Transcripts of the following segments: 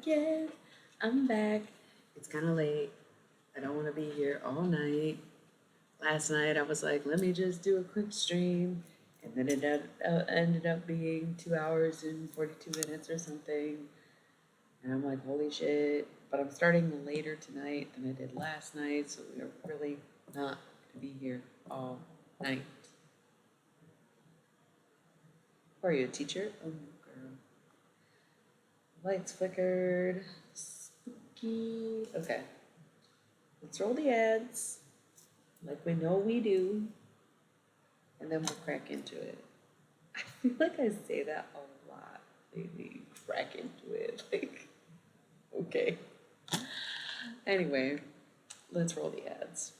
again. I'm back. It's kind of late. I don't want to be here all night. Last night I was like, let me just do a quick stream. And then ended up being 2 hours and 42 minutes or something. And I'm like, holy shit. But I'm starting later tonight than I did last night. So we're really not going to be here all night. Are you a teacher? Oh, girl. Lights flickered. Spooky. Okay. Let's roll the ads like we know we do. And then we'll crack into it. I feel like I say that a lot lately. Crack into it. Like, okay. Anyway, let's roll the ads.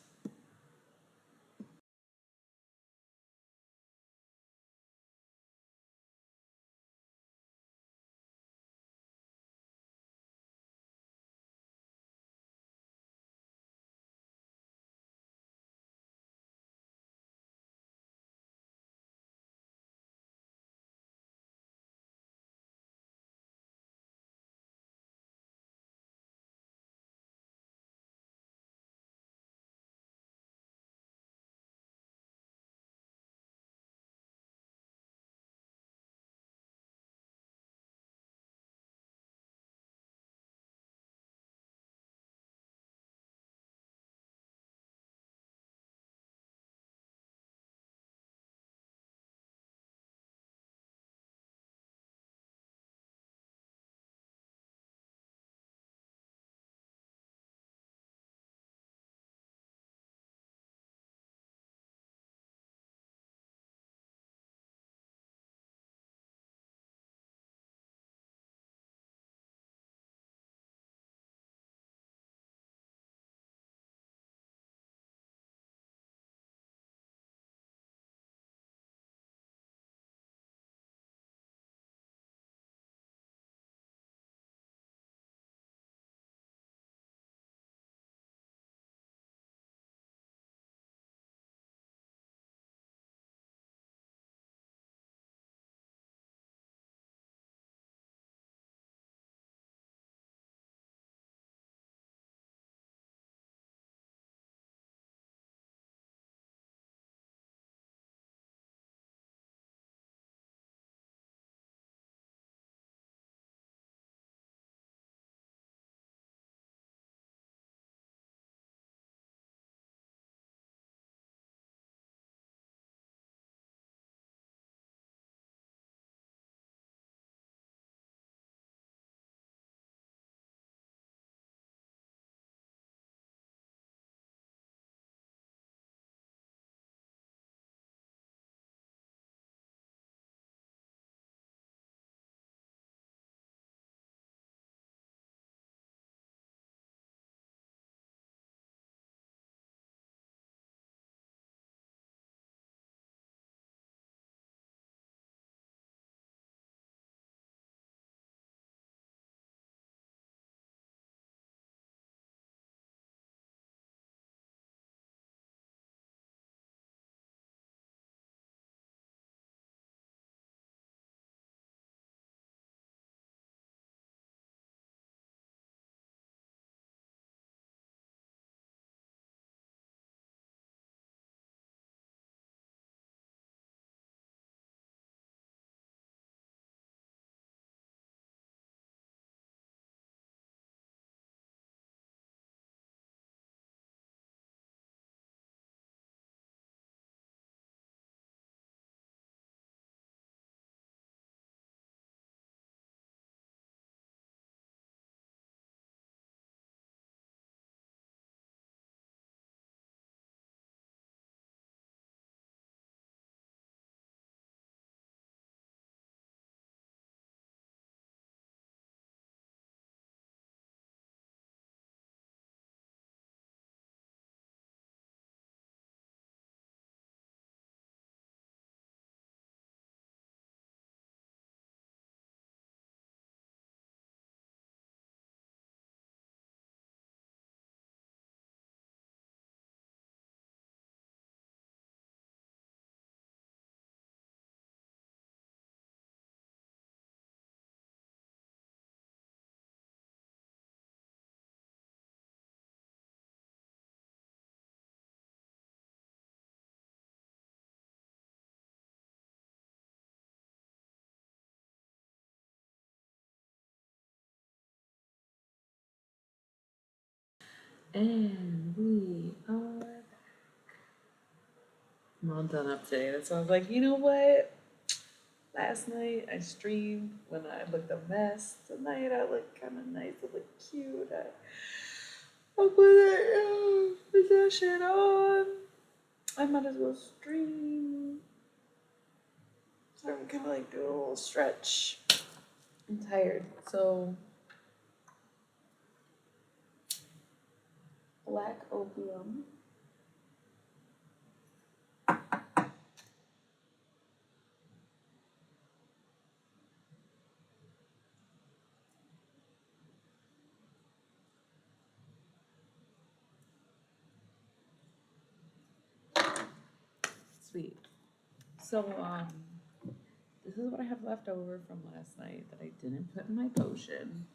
And we are back. I'm all done up today. That's why I was like, you know what? Last night I streamed when I looked a mess. Tonight I look kind of nice. I look cute. I put that shit on. I might as well stream. So I'm kind of like doing a little stretch. I'm tired. So, black opium. Sweet. So, this is what I have left over from last night that I didn't put in my potion.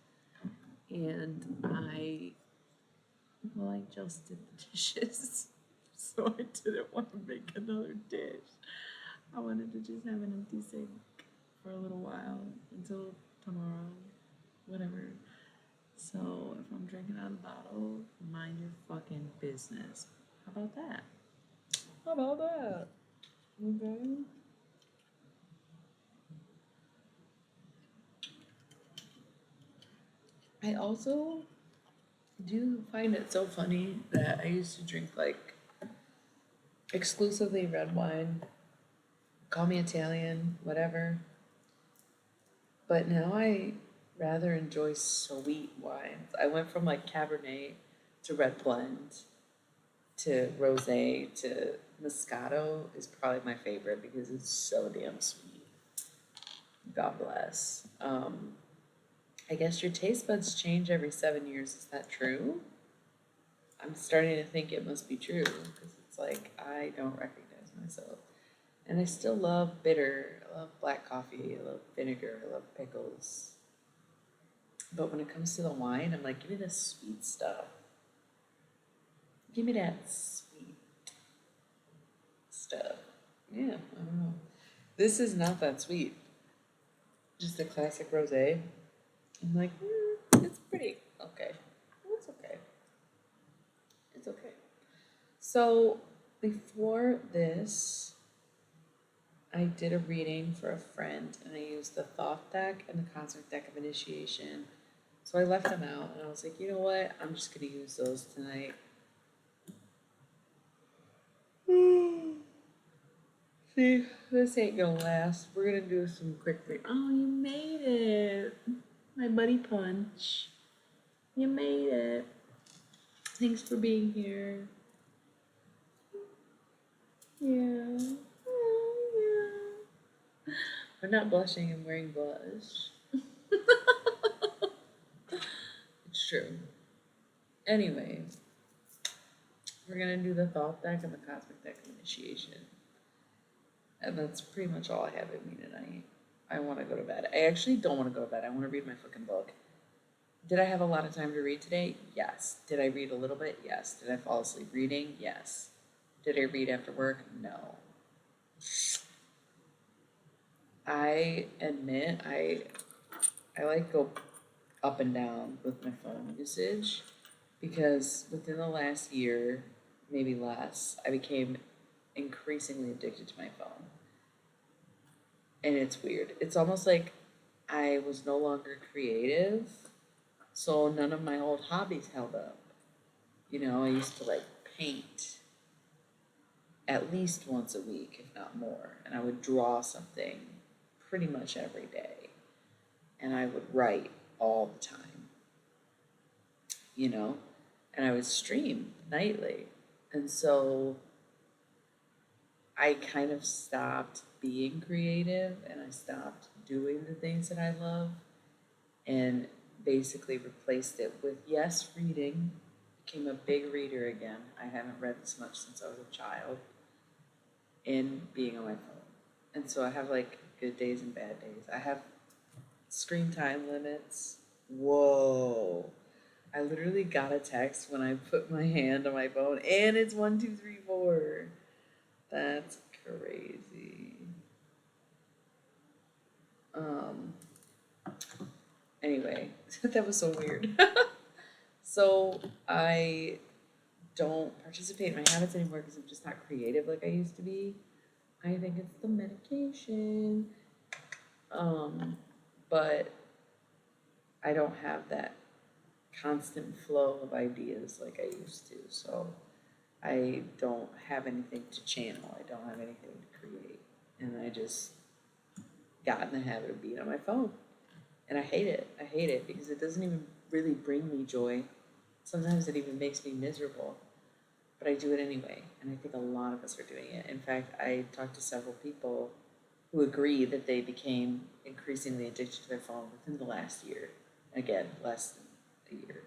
And I just did the dishes. So I didn't want to make another dish. I wanted to just have an empty sink for a little while until tomorrow, whatever. So if I'm drinking out of the bottle, mind your fucking business. How about that? How about that? Okay. I also do find it so funny that I used to drink like exclusively red wine, call me Italian, whatever. But now I rather enjoy sweet wines. I went from like Cabernet to red blend to rosé to Moscato is probably my favorite because it's so damn sweet. God bless. I guess your taste buds change every 7 years. Is that true? I'm starting to think it must be true because it's like I don't recognize myself. And I still love bitter. I love black coffee. I love vinegar. I love pickles. But when it comes to the wine, I'm like, give me the sweet stuff. Give me that sweet stuff. Yeah, I don't know. This is not that sweet. Just a classic rosé. I'm like, it's pretty okay. It's okay. It's okay. So before this, I did a reading for a friend and I used the Thoth deck and the Cosmic deck of Initiation. So I left them out and I was like, you know what? I'm just gonna use those tonight. See, this ain't gonna last. We're gonna do some quick read. Oh, you made it. My buddy Punch. You made it. Thanks for being here. Yeah. Oh, yeah. I'm not blushing, I'm wearing blush. It's true. Anyway, we're gonna do the Thoth deck and the Cosmic deck of Initiation. And that's pretty much all I have in me tonight. I wanna go to bed. I actually don't wanna go to bed. I wanna read my fucking book. Did I have a lot of time to read today? Yes. Did I read a little bit? Yes. Did I fall asleep reading? Yes. Did I read after work? No. I admit I like go up and down with my phone usage because within the last year, maybe less, I became increasingly addicted to my phone. And it's weird. It's almost like I was no longer creative, so none of my old hobbies held up. You know, I used to like paint at least once a week, if not more, and I would draw something pretty much every day, and I would write all the time, you know, and I would stream nightly. And so I kind of stopped being creative and I stopped doing the things that I love and basically replaced it with, yes, reading. Became a big reader again. I haven't read this much since I was a child, and being on my phone. And so I have like good days and bad days. I have screen time limits. Whoa. I literally got a text when I put my hand on my phone and it's 1, 2, 3, 4. That's crazy. Anyway, that was so weird. So I don't participate in my habits anymore because I'm just not creative like I used to be. I think it's the medication. Um, but I don't have that constant flow of ideas like I used to. So I don't have anything to channel. I don't have anything to create. And I just got in the habit of being on my phone. And I hate it. I hate it because it doesn't even really bring me joy. Sometimes it even makes me miserable. But I do it anyway. And I think a lot of us are doing it. In fact, I talked to several people who agree that they became increasingly addicted to their phone within the last year. Again, less than a year.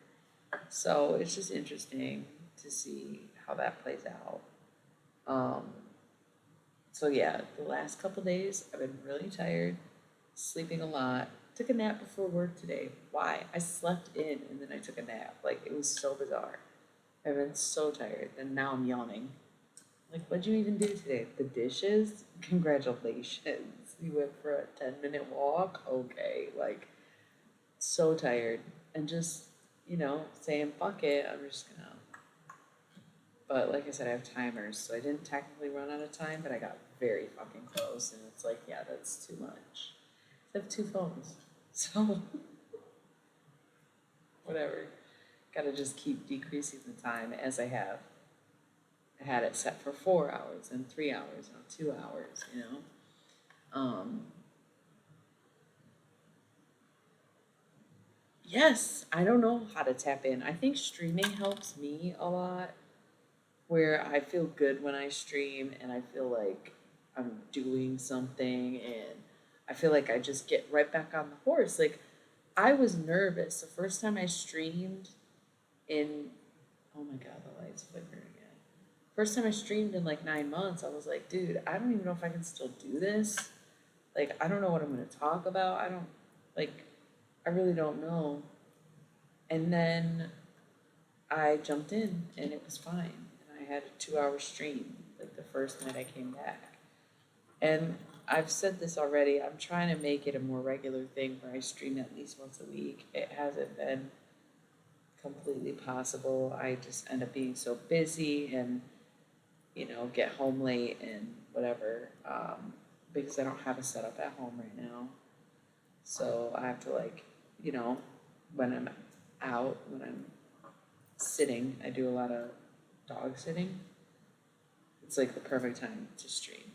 So it's just interesting to see how that plays out. Um, so yeah, the last couple days I've been really tired, sleeping a lot. Took a nap before work today. Why? I slept in and then I took a nap. Like it was so bizarre. I've been so tired and now I'm yawning. Like, what'd you even do today? The dishes? Congratulations. You went for a 10-minute walk? Okay. Like, so tired. And just, saying, fuck it, I'm just gonna. But like I said, I have timers, so I didn't technically run out of time, but I got very fucking close. And it's like, yeah, that's too much. I have two phones. So, whatever. Gotta just keep decreasing the time as I have. I had it set for 4 hours and 3 hours, now 2 hours. Um, yes, I don't know how to tap in. I think streaming helps me a lot, where I feel good when I stream and I feel like I'm doing something and I feel like I just get right back on the horse. Like, I was nervous the first time I streamed in, oh my God, the lights flickering again. First time I streamed in like 9 months, I was like, dude, I don't even know if I can still do this. Like, I don't know what I'm going to talk about. Like, I really don't know. And then I jumped in and it was fine. And I had a 2 hour stream, like the first night I came back. And I've said this already, I'm trying to make it a more regular thing where I stream at least once a week. It hasn't been completely possible. I just end up being so busy and, get home late and whatever, because I don't have a setup at home right now. So I have to you know, when I'm when I'm sitting, I do a lot of dog sitting. It's like the perfect time to stream.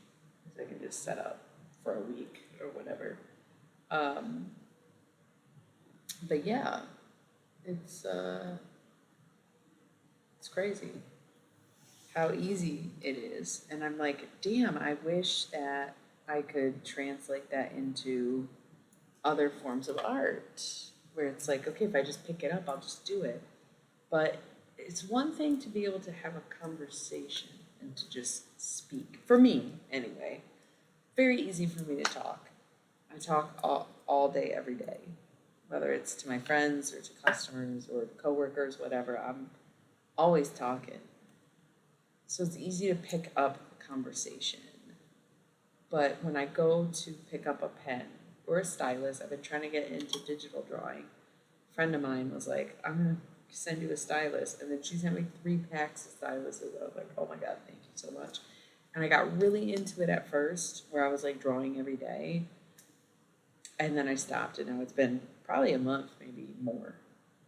I can just set up for a week or whatever. Um, but yeah, it's uh, it's crazy how easy it is, and I'm like, damn, I wish that I could translate that into other forms of art, where it's like, okay, if I just pick it up, I'll just do it. But it's one thing to be able to have a conversation and to just speak. For me, anyway. Very easy for me to talk. I talk all day, every day. Whether it's to my friends or to customers or coworkers, whatever, I'm always talking. So it's easy to pick up a conversation. But when I go to pick up a pen or a stylus, I've been trying to get into digital drawing. A friend of mine was like, I'm gonna send you a stylus, and then she sent me 3 packs of styluses. I was like, oh my God, thank you so much. And I got really into it at first, where I was like drawing every day, and then I stopped. And now it's been probably a month, maybe more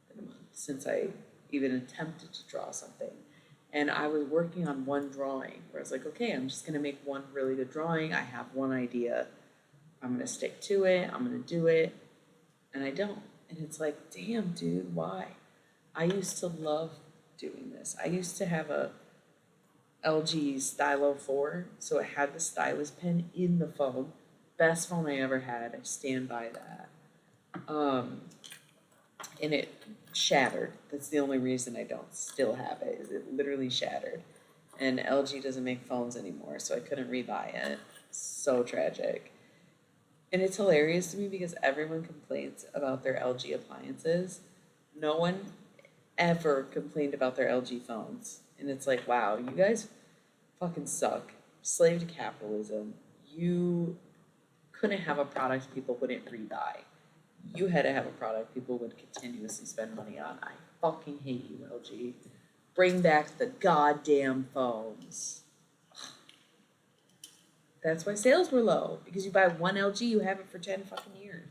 than a month, since I even attempted to draw something. And I was working on one drawing where I was like, okay, I'm just gonna make one really good drawing. I have one idea. I'm gonna stick to it. I'm gonna do it. And I don't. And it's like, damn, dude, why? I used to love doing this. I used to have a LG Stylo 4, so it had the stylus pen in the phone. Best phone I ever had. I stand by that. Um, and it shattered. That's the only reason I don't still have it. Is it literally shattered, and LG doesn't make phones anymore, so I couldn't rebuy it. So tragic. And it's hilarious to me because everyone complains about their LG appliances. No one ever complained about their LG phones. And it's like, wow, you guys fucking suck. Slave to capitalism. You couldn't have a product people wouldn't rebuy. you had to have a product people would continuously spend money on. I fucking hate you, LG. Bring back the goddamn phones. That's why sales were low, because you buy one LG, you have it for 10 fucking years.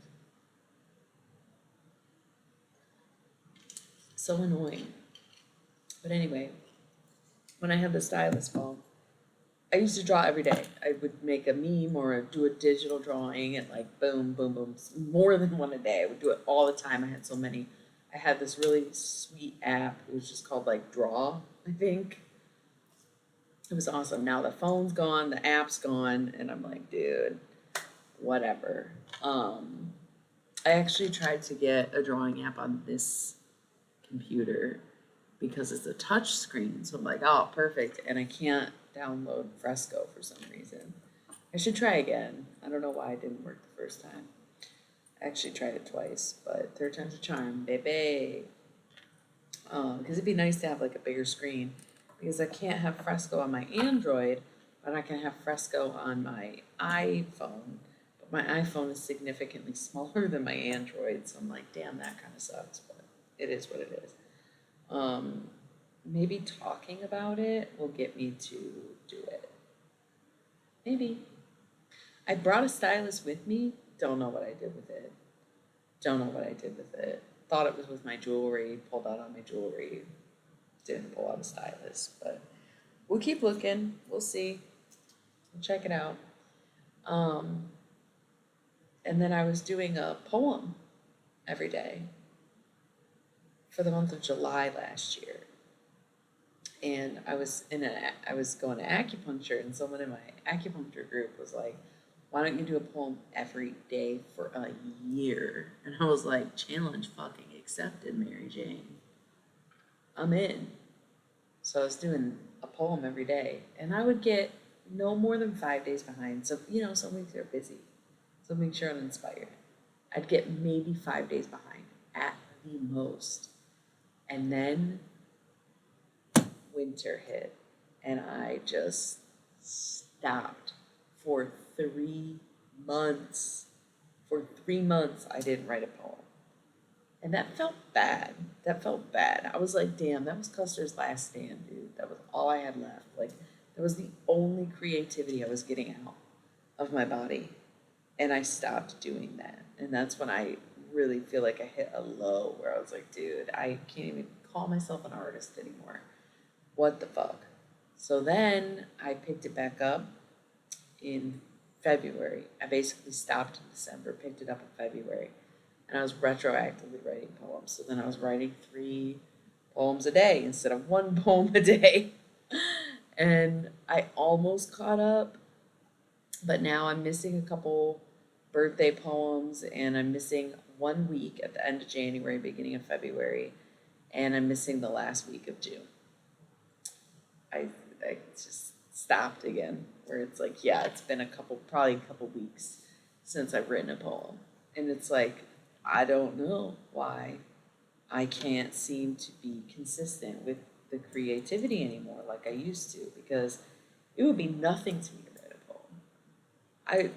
So annoying. But anyway, when I had the stylus phone, I used to draw every day. I would make a meme or do a digital drawing and like boom, boom, boom, more than one a day. I would do it all the time. I had so many. I had this really sweet app. It was just called like Draw, I think. It was awesome. Now the phone's gone, the app's gone, and I'm like, dude, whatever. I actually tried to get a drawing app on this computer because it's a touch screen. So I'm like, oh, perfect. And I can't download Fresco for some reason. I should try again. I don't know why it didn't work the first time. I actually tried it twice, but third time's a charm, baby. Because it'd be nice to have like a bigger screen, because I can't have Fresco on my Android, but I can have Fresco on my iPhone. But my iPhone is significantly smaller than my Android, so I'm like, damn, that kind of sucks, but it is what it is. Maybe talking about it will get me to do it. Maybe. I brought a stylus with me. Don't know what I did with it. Thought it was with my jewelry. Pulled out on my jewelry. Didn't pull out a stylus. But we'll keep looking. We'll see. We'll check it out. And then I was doing a poem every day for the month of July last year. And I was going to acupuncture, and someone in my acupuncture group was like, why don't you do a poem every day for a year? And I was like, challenge fucking accepted, Mary Jane. I'm in. So I was doing a poem every day, and I would get no more than 5 days behind. So, some weeks are busy. Some weeks you're uninspired. I'd get maybe 5 days behind at the most. And then winter hit, and I just stopped for 3 months. For 3 months, I didn't write a poem. And that felt bad. I was like, damn, that was Custer's last stand, dude. That was all I had left. Like, that was the only creativity I was getting out of my body. And I stopped doing that. And that's when I really feel like I hit a low where I was like, dude, I can't even call myself an artist anymore. What the fuck? So then I picked it back up in February. I basically stopped in December, picked it up in February, and I was retroactively writing poems. So then I was writing 3 poems a day instead of 1 poem a day. And I almost caught up, but now I'm missing a couple birthday poems, and I'm missing 1 week at the end of January, beginning of February, and I'm missing the last week of June. I just stopped again, where it's like, yeah, it's been probably a couple weeks since I've written a poem. And it's like, I don't know why I can't seem to be consistent with the creativity anymore like I used to, because it would be nothing to me to write a poem. I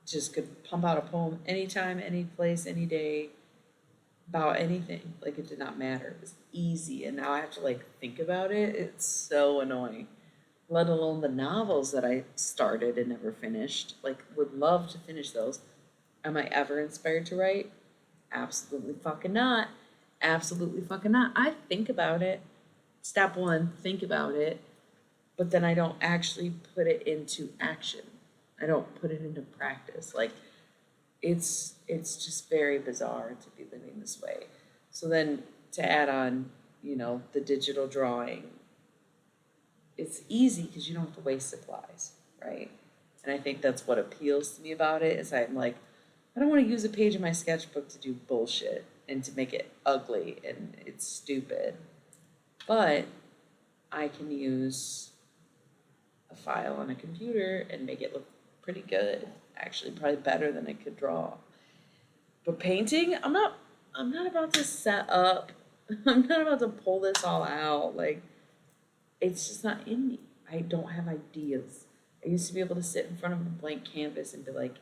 just could pump out a poem anytime, any place, any day, about anything. Like, it did not matter. It was easy. And now I have to like think about it. It's so annoying. Let alone the novels that I started and never finished. Like, would love to finish those. Am I ever inspired to write? Absolutely fucking not. Absolutely fucking not. I think about it. Step 1, think about it. But then I don't actually put it into action. I don't put it into practice. Like, it's just very bizarre to be living this way. So then to add on, the digital drawing, it's easy because you don't have to waste supplies, right? And I think that's what appeals to me about it, is I'm like, I don't want to use a page of my sketchbook to do bullshit and to make it ugly and it's stupid. But I can use a file on a computer and make it look pretty good. Actually, probably better than I could draw. But painting, I'm not about to set up. I'm not about to pull this all out. Like, it's just not in me. I don't have ideas. I used to be able to sit in front of a blank canvas and be like,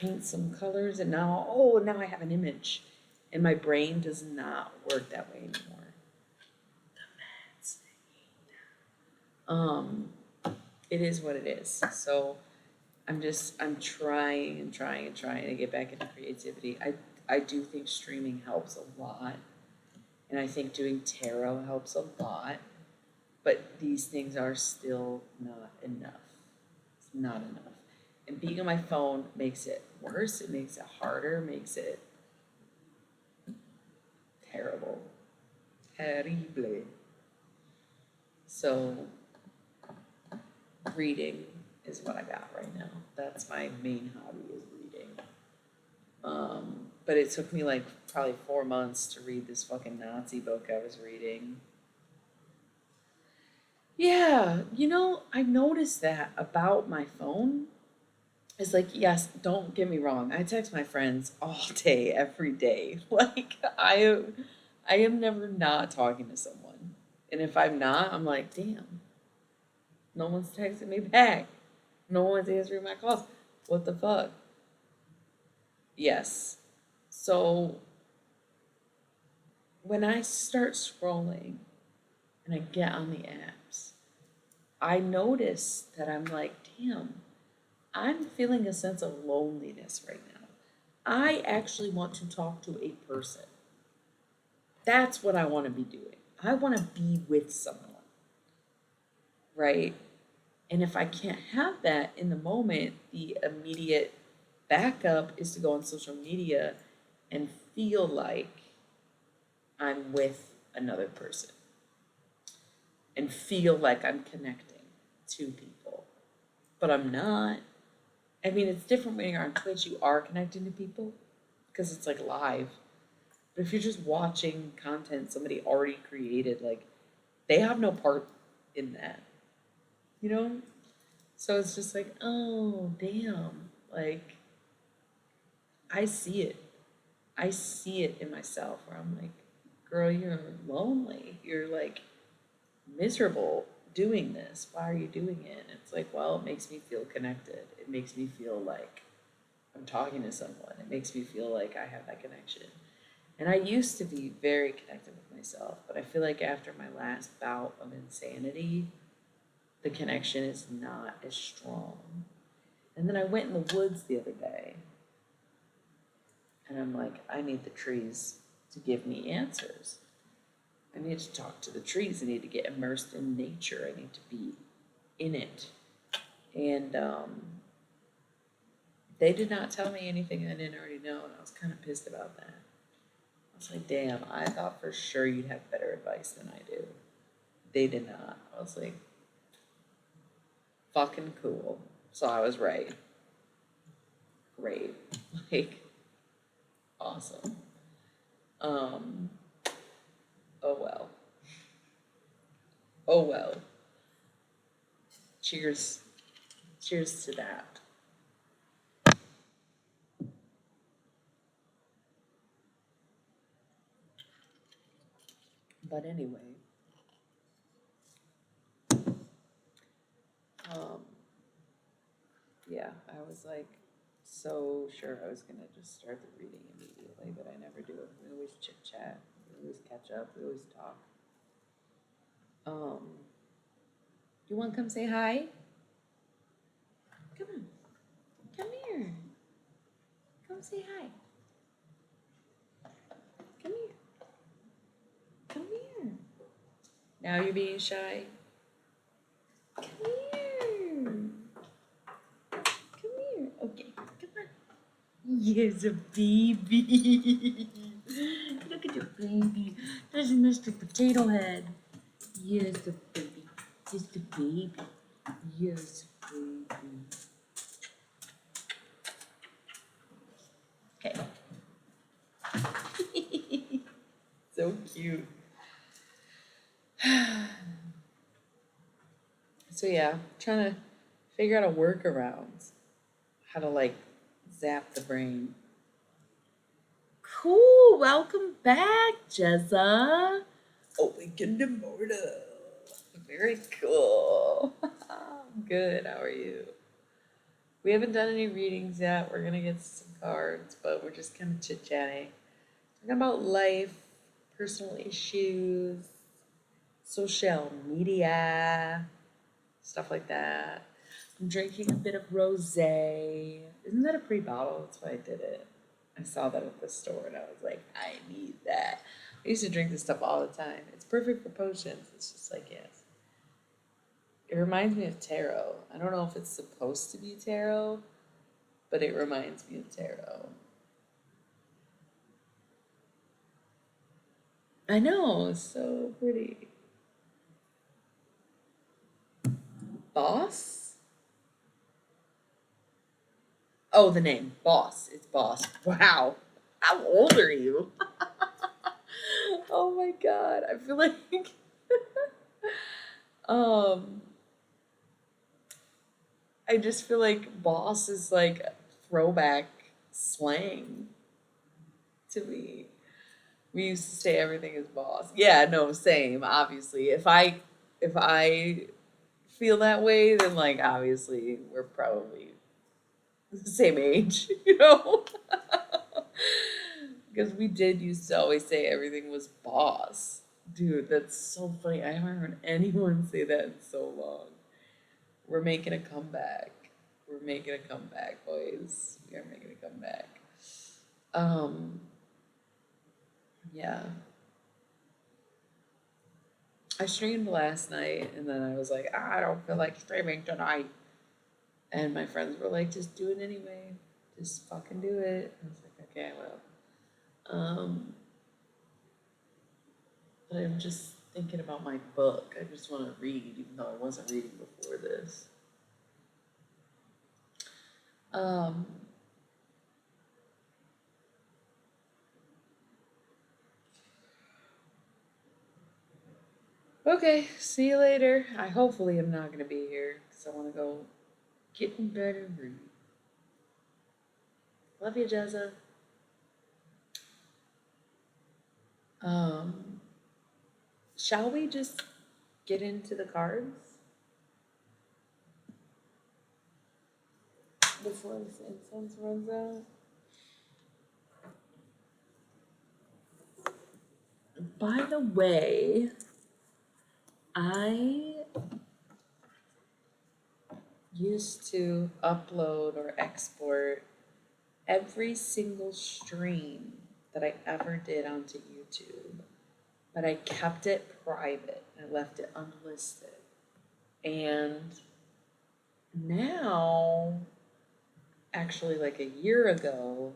paint some colors, and now I have an image, and my brain does not work that way anymore. Um, it is what it is. So I'm trying and trying and trying to get back into creativity. I do think streaming helps a lot, and I think doing tarot helps a lot, but these things are still not enough. It's not enough. And being on my phone makes it worse, it makes it harder, makes it terrible. Terrible. So reading is what I got right now. That's my main hobby, is reading. But it took me like probably 4 months to read this fucking Nazi book I was reading. Yeah, I noticed that about my phone. It's like, yes, don't get me wrong. I text my friends all day, every day. Like I am never not talking to someone. And if I'm not, I'm like, damn, no one's texting me back. No one's answering my calls. What the fuck? Yes. So when I start scrolling and I get on the apps, I notice that I'm like, damn, I'm feeling a sense of loneliness right now. I actually want to talk to a person. That's what I want to be doing. I want to be with someone, right? And if I can't have that in the moment, the immediate backup is to go on social media and feel like I'm with another person and feel like I'm connecting to people. But I'm not. I mean, it's different when you're on Twitch, you are connecting to people because it's like live. But if you're just watching content somebody already created, like they have no part in that, you know? So it's just like, oh, damn. Like, I see it. I see it in myself where I'm like, girl, you're lonely. You're like miserable doing this. Why are you doing it? And it's like, well, it makes me feel connected. It makes me feel like I'm talking to someone. It makes me feel like I have that connection. And I used to be very connected with myself, but I feel like after my last bout of insanity, the connection is not as strong. And then I went in the woods the other day, and I'm like, I need the trees to give me answers. I need to talk to the trees. I need to get immersed in nature. I need to be in it. And they did not tell me anything I didn't already know, and I was kind of pissed about that. I was like, damn, I thought for sure you'd have better advice than I do. They did not. I was like, fucking cool. So I was right. Great. Like, awesome. Oh well. Oh well. Cheers. Cheers to that. But anyway, um, yeah, I was like so sure I was gonna just start the reading immediately, but I never do. We always chit chat, we always catch up, we always talk. You wanna come say hi? Come on, come here. Come say hi. Come here. Come here. Now you're being shy. Come here. Come here. Okay, come on. Yes, a baby. Look at your baby. That's a Mr. Potato Head. Yes, the baby. Yes, the baby. Yes, baby. Okay. So cute. So yeah, trying to figure out a workaround, how to like zap the brain. Cool, welcome back, Jezza. Awakened Immortal. Very cool. I'm good. How are you? We haven't done any readings yet. We're gonna get some cards, but we're just kind of chit chatting, talking about life, personal issues, social media, stuff like that. I'm drinking a bit of rosé. Isn't that a pretty bottle? That's why I did it. I saw that at the store and I was like, I need that. I used to drink this stuff all the time. It's perfect for potions. It's just like, yes. It reminds me of tarot. I don't know if it's supposed to be tarot, but it reminds me of tarot. I know, it's so pretty. Boss? Oh, the name. Boss. It's Boss. Wow. How old are you? Oh my god. I feel like um I just feel like boss is like throwback slang to me. We used to say everything is boss. Yeah, no, same, obviously. If I feel that way, then like obviously we're probably the same age, you know? Because we did used to always say everything was boss. Dude, that's so funny. I haven't heard anyone say that in so long. We're making a comeback. We're making a comeback, boys. We are making a comeback. Um, yeah. I streamed last night and then I was like, "Ah, I don't feel like streaming tonight." And my friends were like, just do it anyway. Just fucking do it. I was like, okay, I will. But I'm just thinking about my book. I just want to read, even though I wasn't reading before this. Um, okay, see you later. I hopefully am not gonna be here because I want to go get in bed and read. Love you, Jezza. Um, shall we just get into the cards before this incense runs out? By the way, I used to upload or export every single stream that I ever did onto YouTube, but I kept it private. I left it unlisted. And now, actually, like a year ago,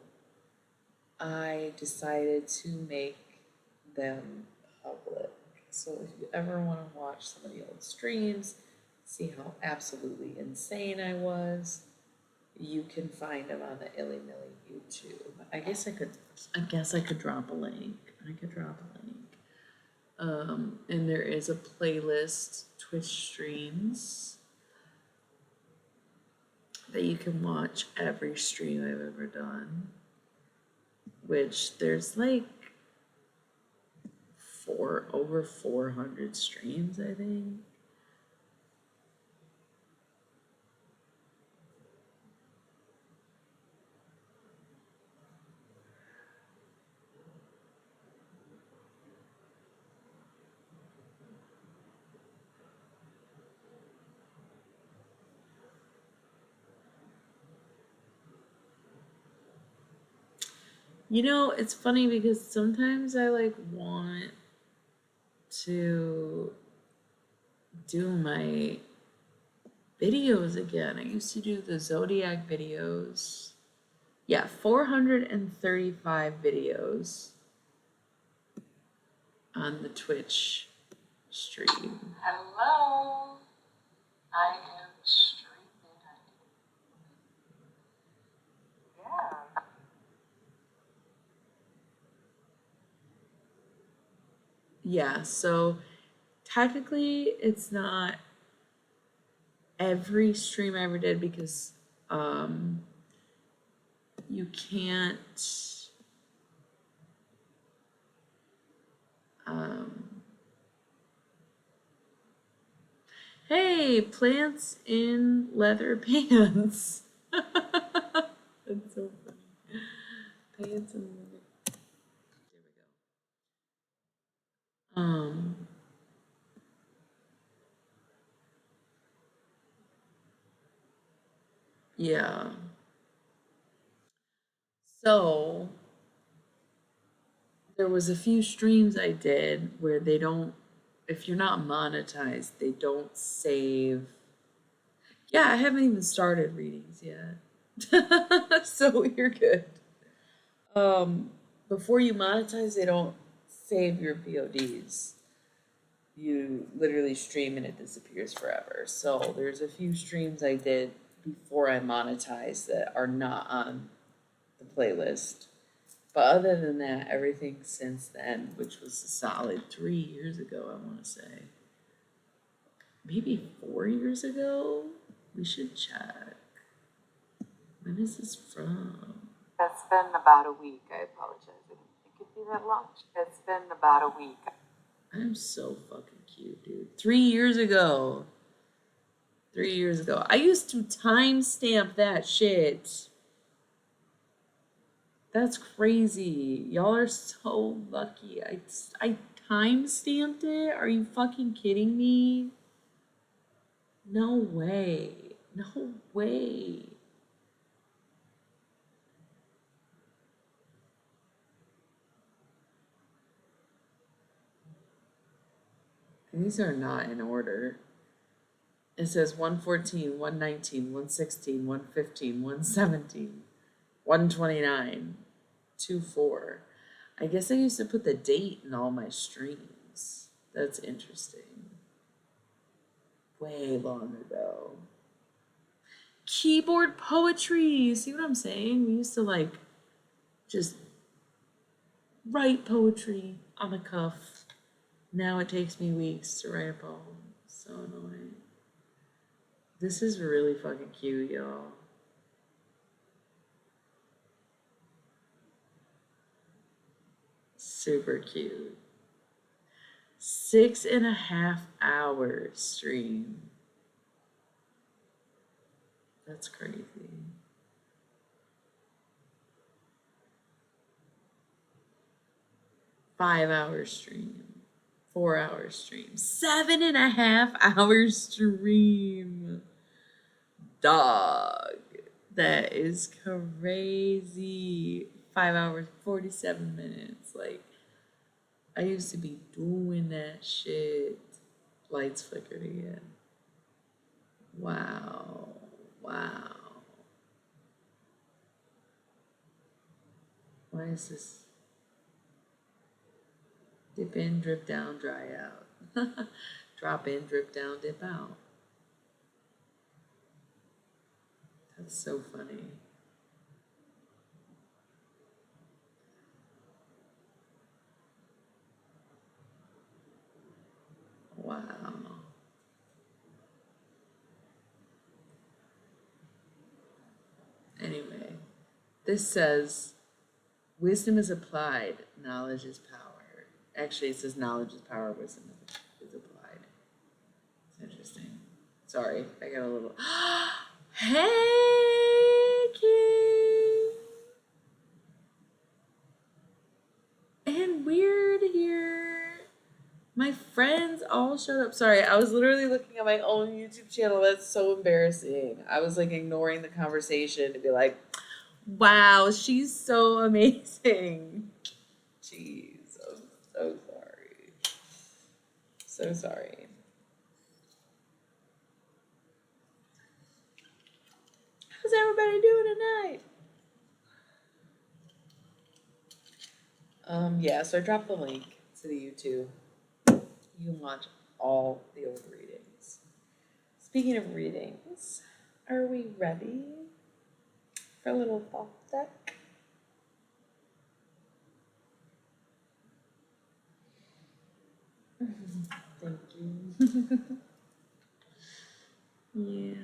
I decided to make them public. So if you ever want to watch some of the old streams, see how absolutely insane I was, you can find them on the Illy Milly YouTube. I guess I could drop a link. I could drop a link. And there is a playlist, Twitch streams, that you can watch every stream I've ever done. Which there's like over 400 streams, I think. You know, it's funny because sometimes I like want to do my videos again. I used to do the Zodiac videos. Yeah, 435 videos on the Twitch stream. Hello, I am streaming. Yeah. Yeah, so technically it's not every stream I ever did because you can't um hey, plants in leather pants. That's so funny. Pants and there we go. Yeah. So there was a few streams I did where they don't, if you're not monetized, they don't save. Yeah, I haven't even started readings yet. So you're good. Um, Before you monetize, they don't save your VODs. You literally stream and it disappears forever. So there's a few streams I did before I monetized that are not on the playlist. But other than that, everything since then, which was a solid 3 years ago, I want to say, maybe 4 years ago, we should check. When is this from? It's been about a week. I apologize. I didn't think it'd be that long. It's been about a week. I'm so fucking cute, dude. 3 years ago. 3 years ago. I used to timestamp that shit. That's crazy. Y'all are so lucky. I timestamped it? Are you fucking kidding me? No way. No way. These are not in order. It says 114, 119, 116, 115, 117, 129, 24. I guess I used to put the date in all my streams. That's interesting. Way long ago. Keyboard poetry. See what I'm saying? We used to like just write poetry on the cuff. Now it takes me weeks to write a poem. So annoying. This is really fucking cute, y'all. Super cute. 6.5 hours stream. That's crazy. 5 hour stream. 4 hour stream. 7.5 hour stream. Dog. That is crazy. 5 hours, 47 minutes. Like, I used to be doing that shit. Lights flickered again. Wow. Wow. Why is this? Dip in, drip down, dry out. Drop in, drip down, dip out. That's so funny. Wow. Anyway, this says wisdom is applied, knowledge is power. Actually, it says knowledge is power, wisdom is applied. It's interesting. Sorry, I got a little. Hey, King! And Weird here. My friends all showed up. Sorry, I was literally looking at my own YouTube channel. That's so embarrassing. I was like ignoring the conversation to be like, wow, she's so amazing. Jeez, I'm so sorry. So sorry. How's everybody doing tonight? Yeah, so I dropped the link to the YouTube. You can watch all the old readings. Speaking of readings, are we ready for a little thought deck? Thank you. Yeah.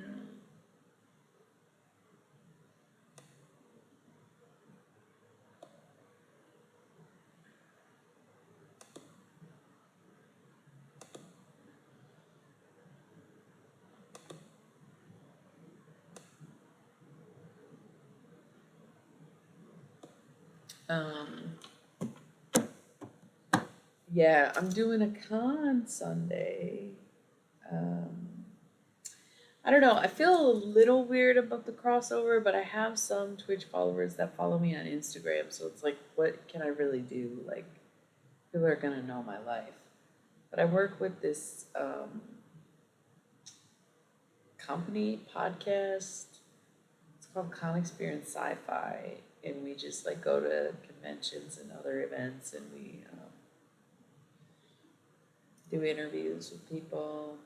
Yeah, I'm doing a con Sunday. I don't know. I feel a little weird about the crossover, but I have some Twitch followers that follow me on Instagram, so it's like, what can I really do? Like, people are gonna know my life. But I work with this company podcast. It's called Con Experience Sci-Fi, and we just like go to conventions and other events, and we do interviews with people.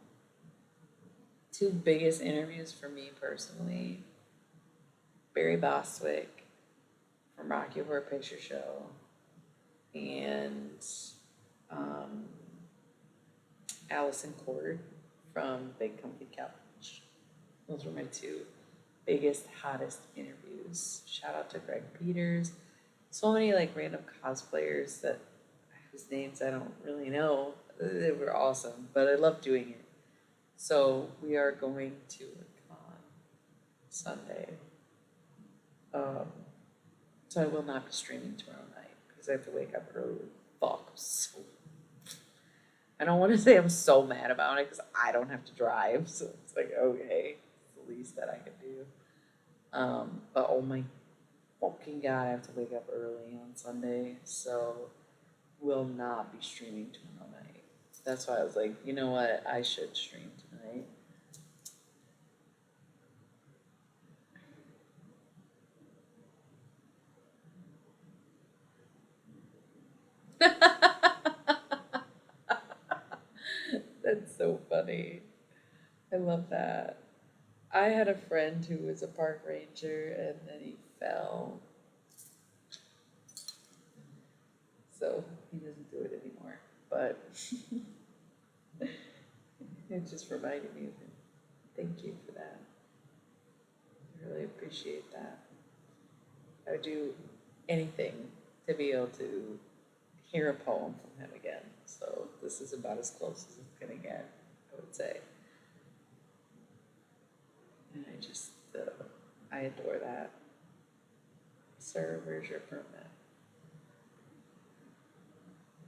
Two biggest interviews for me personally: Barry Bostwick from Rocky Horror Picture Show, and um, Allison Cord from Big Comfy Couch. Those were my two biggest, hottest interviews. Shout out to Greg Peters. So many like random cosplayers that whose names I don't really know. They were awesome, but I love doing it. So we are going to a con Sunday. So I will not be streaming tomorrow night because I have to wake up early. Fuck. So I don't want to say I'm so mad about it because I don't have to drive. So it's like, okay, it's the least that I can do. But oh my fucking god, I have to wake up early on Sunday. So will not be streaming tomorrow night. That's why I was like, you know what? I should stream tonight. That's so funny. I love that. I had a friend who was a park ranger and then he fell. So he doesn't do it anymore. But it just reminded me of him. Thank you for that. I really appreciate that. I would do anything to be able to hear a poem from him again. So this is about as close as it's gonna get, I would say. And I adore that. Sir, where's your permit?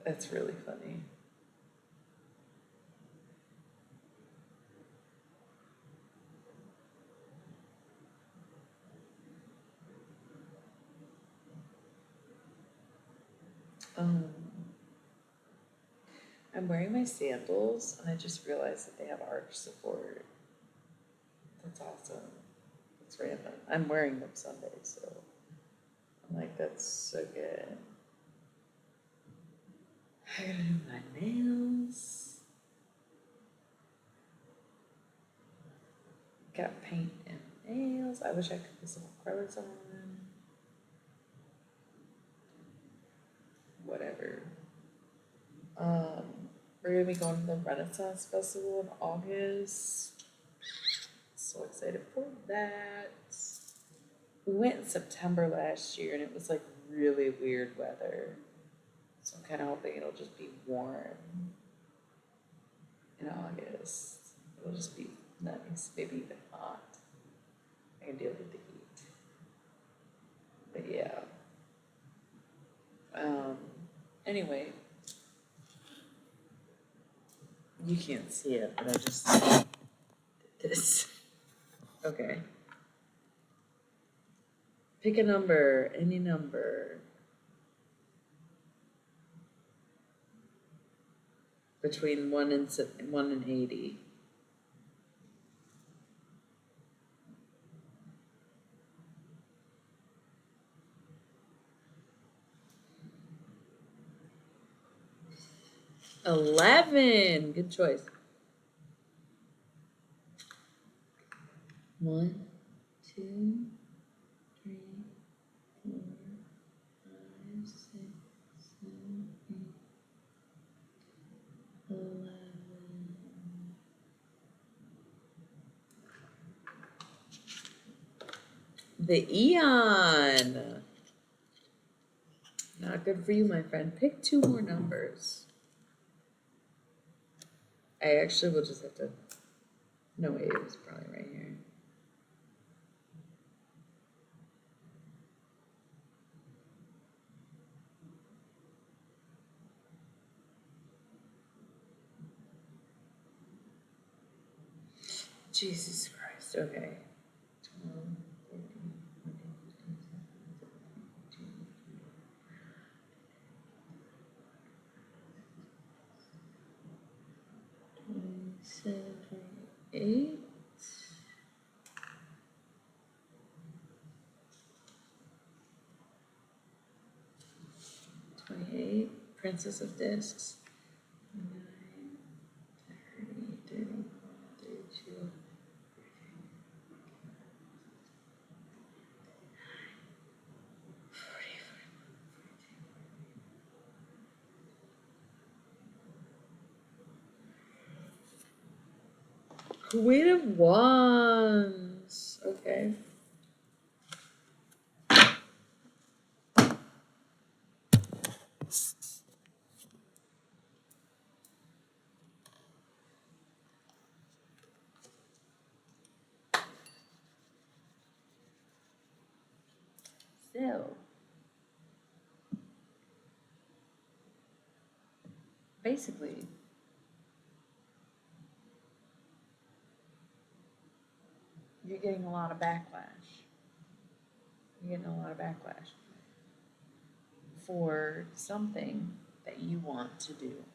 That's really funny. Um, I'm wearing my sandals and I just realized that they have arch support. That's awesome. That's random. I'm wearing them Sunday, so I'm like, that's so good. I gotta do my nails. Got paint and nails. I wish I could put some acrylics on. Whatever. We're gonna be going to the Renaissance Festival in August. So excited for that. We went in September last year and it was like really weird weather. So I'm kind of hoping it'll just be warm in August. It'll just be nice, maybe even hot. I can deal with the heat. But yeah. Anyway, you can't see it, but I just did this. Okay. Pick a number, any number. Between 1 and 80. $11. Good choice. 1, 2, 3, 4, 5, 6, 7, 8, 11. The Eon. Not good for you, my friend. Pick 2 more numbers. I actually will just have to. No, wait, it was probably right here. Jesus Christ, okay. 12, 13, 14, 15, 16, 17, 28. 28, Princess of Discs. 29, 30, 31, 32. Queen of Wands. Okay. So, basically, you're getting a lot of backlash. You're getting a lot of backlash for something that you want to do,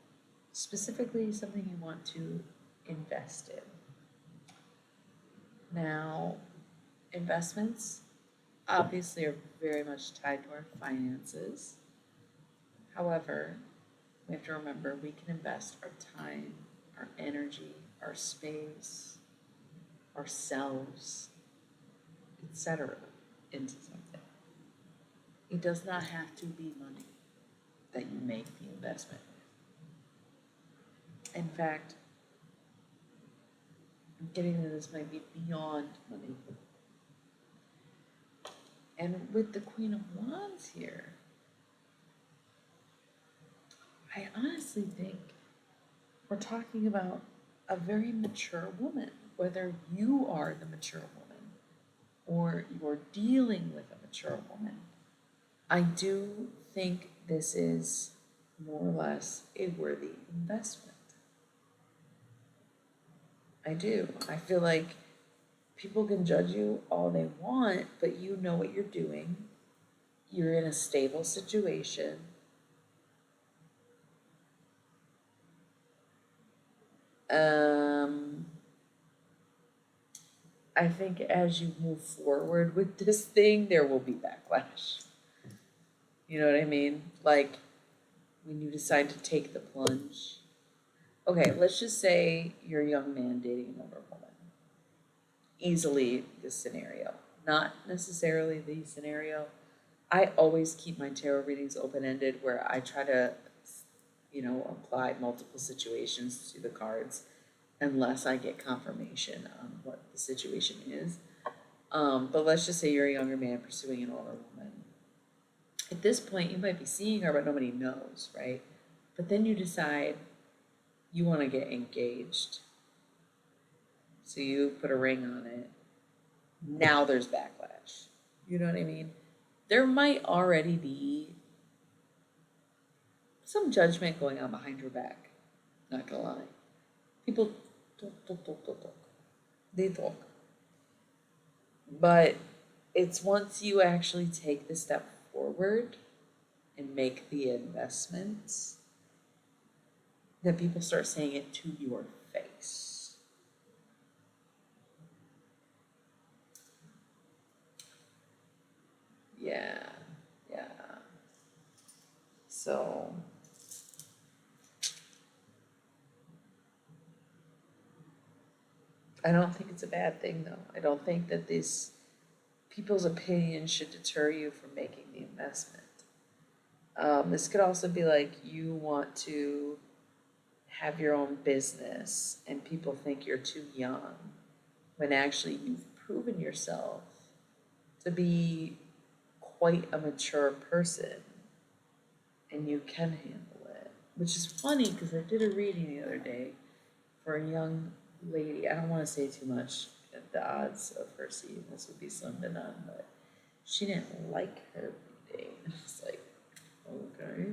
specifically something you want to invest in. Now, investments obviously are very much tied to our finances. However, we have to remember we can invest our time, our energy, our space, ourselves, etc. into something. It does not have to be money that you make the investment with. In fact, I'm getting that this might be beyond money. And with the Queen of Wands here, I honestly think we're talking about a very mature woman, whether you are the mature woman or you're dealing with a mature woman. I do think this is more or less a worthy investment. I do. I feel like people can judge you all they want, but you know what you're doing. You're in a stable situation. I think as you move forward with this thing, there will be backlash. You know what I mean? Like when you decide to take the plunge. Okay, let's just say you're a young man dating an older woman. Easily this scenario. Not necessarily the scenario. I always keep my tarot readings open-ended where I try to, apply multiple situations to the cards unless I get confirmation on what the situation is. But let's just say you're a younger man pursuing an older woman. At this point, you might be seeing her, but nobody knows, right? But then you decide you want to get engaged. So you put a ring on it. Now there's backlash. You know what I mean? There might already be some judgment going on behind your back. Not gonna lie. People talk. They talk. But it's once you actually take the step forward and make the investments that people start saying it to your face. Yeah. So I don't think it's a bad thing though. I don't think that these people's opinions should deter you from making the investment. This could also be like you want to have your own business and people think you're too young when actually you've proven yourself to be quite a mature person and you can handle it. Which is funny because I did a reading the other day for a young lady. I don't want to say too much. The odds of her seeing this would be slim to none, but she didn't like her reading. I was like, okay.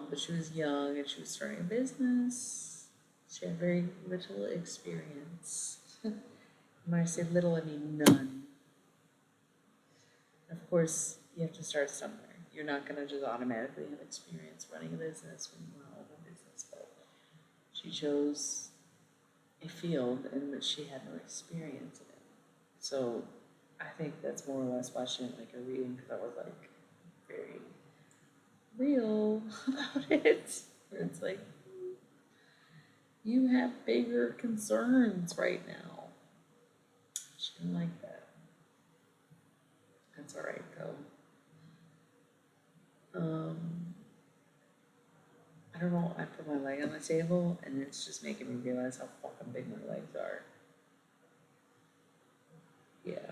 But she was young and she was starting a business. She had very little experience. When I say little, I mean none. Of course, you have to start somewhere. You're not gonna just automatically have experience running a business when you want to open a business, but she chose a field in which she had no experience in it. So I think that's more or less why she didn't like her reading, because I was like very real about it. Where it's like, you have bigger concerns right now. She didn't like that. That's alright though. I don't know, I put my leg on the table and it's just making me realize how fucking big my legs are. Yeah.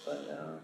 But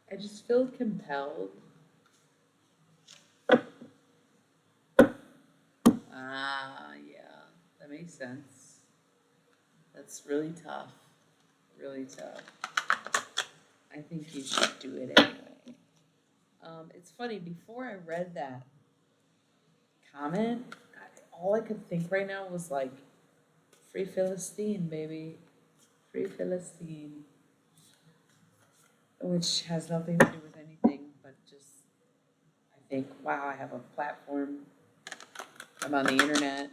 I just feel compelled. Ah, yeah, that makes sense. That's really tough. Really tough. I think you should do it anyway. It's funny, before I read that comment, all I could think right now was like, Free Philistine, baby. Free Philistine. Which has nothing to do with anything, but just, I think, wow, I have a platform. I'm on the internet.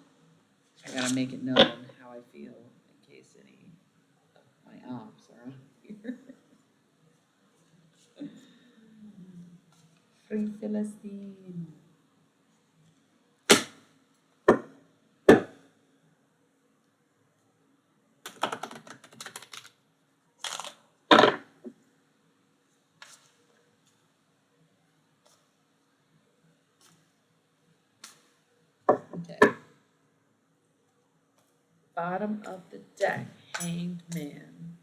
I gotta make it known how I feel in case any of my ops are on here. Free Philistine. Okay. Bottom of the deck, Hanged Man.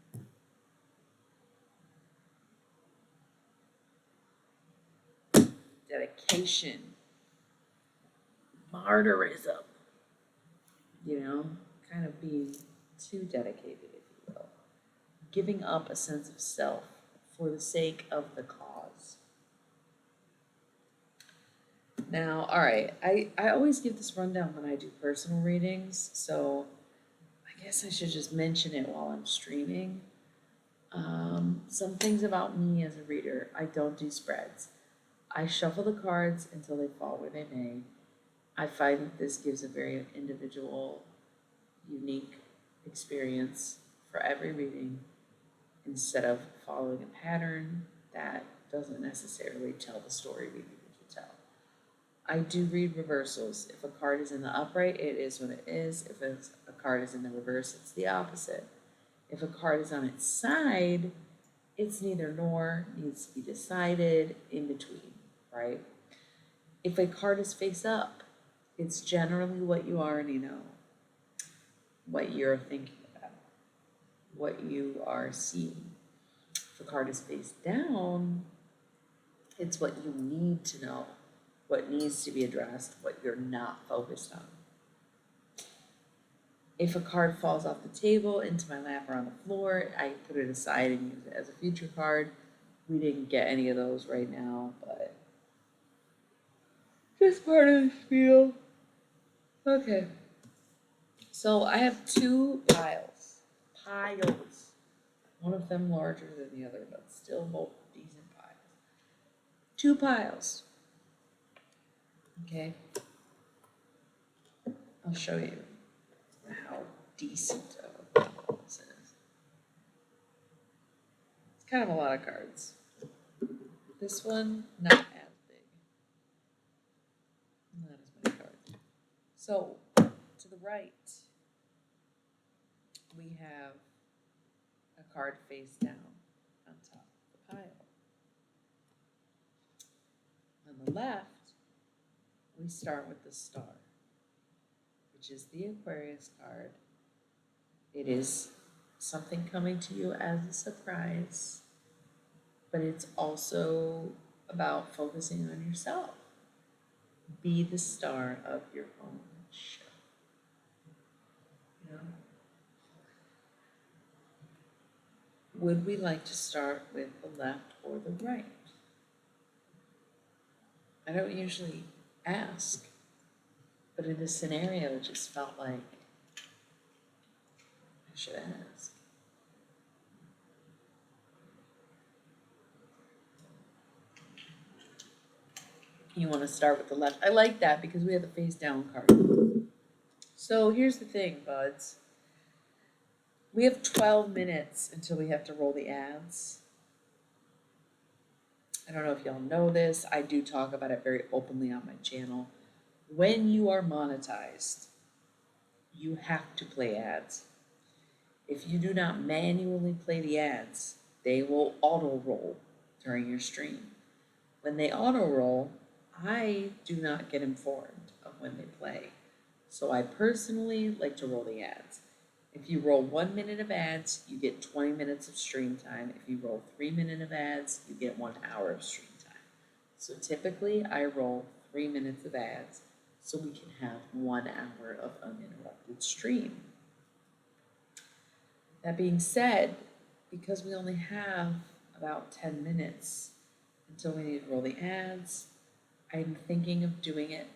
Dedication. Martyrism. You know, kind of being too dedicated, if you will. Giving up a sense of self for the sake of the cause. Now, all right, I always give this rundown when I do personal readings, so I guess I should just mention it while I'm streaming. Some things about me as a reader: I don't do spreads. I shuffle the cards until they fall where they may. I find that this gives a very individual, unique experience for every reading instead of following a pattern that doesn't necessarily tell the story we need it to tell. I do read reversals. If a card is in the upright, it is what it is. If a card is in the reverse, it's the opposite. If a card is on its side, it's neither nor, needs to be decided, in between, right? If a card is face up, it's generally what you already know, what you're thinking about, what you are seeing. If a card is face down, it's what you need to know, what needs to be addressed, what you're not focused on. If a card falls off the table into my lap or on the floor, I put it aside and use it as a future card. We didn't get any of those right now, but just part of the spiel. Okay. So I have two piles. One of them larger than the other, but still both decent piles. Two piles. Okay. I'll show you how decent of a pile this is. It's kind of a lot of cards. This one, not as big. Not as many cards. So, to the right, we have a card face down on top of the pile. On the left, we start with the star, which is the Aquarius card. It is something coming to you as a surprise, but it's also about focusing on yourself. Be the star of your own show. You know? Would we like to start with the left or the right? I don't usually ask, but in this scenario, it just felt like I should ask. You want to start with the left. I like that because we have the face down card. So here's the thing, buds. We have 12 minutes until we have to roll the ads. I don't know if y'all know this. I do talk about it very openly on my channel. When you are monetized, you have to play ads. If you do not manually play the ads, they will auto roll during your stream. When they auto roll, I do not get informed of when they play. So I personally like to roll the ads. If you roll 1 minute of ads, you get 20 minutes of stream time. If you roll 3 minutes of ads, you get 1 hour of stream time. So typically I roll 3 minutes of ads so we can have 1 hour of uninterrupted stream. That being said, because we only have about 10 minutes until we need to roll the ads, I'm thinking of doing it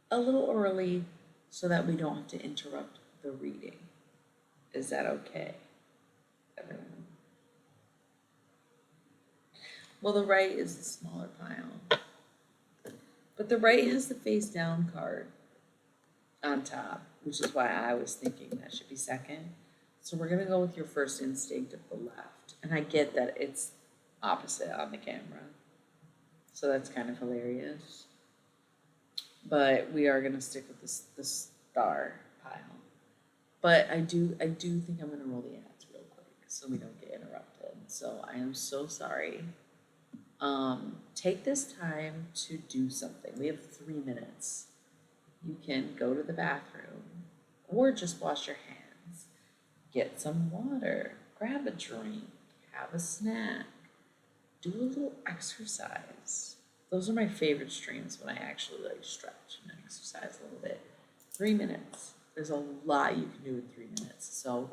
a little early so that we don't have to interrupt the reading. Is that okay, everyone? Well, the right is the smaller pile, but the right has the face down card on top, which is why I was thinking that should be second. So we're gonna go with your first instinct of the left. And I get that it's opposite on the camera, so that's kind of hilarious. But we are gonna stick with the star pile. But I do think I'm gonna roll the ads real quick so we don't get interrupted. So I am so sorry. Take this time to do something. We have 3 minutes. You can go to the bathroom or just wash your hands, get some water, grab a drink, have a snack, do a little exercise. Those are my favorite streams when I actually like stretch and exercise a little bit. 3 minutes. There's a lot you can do in 3 minutes. So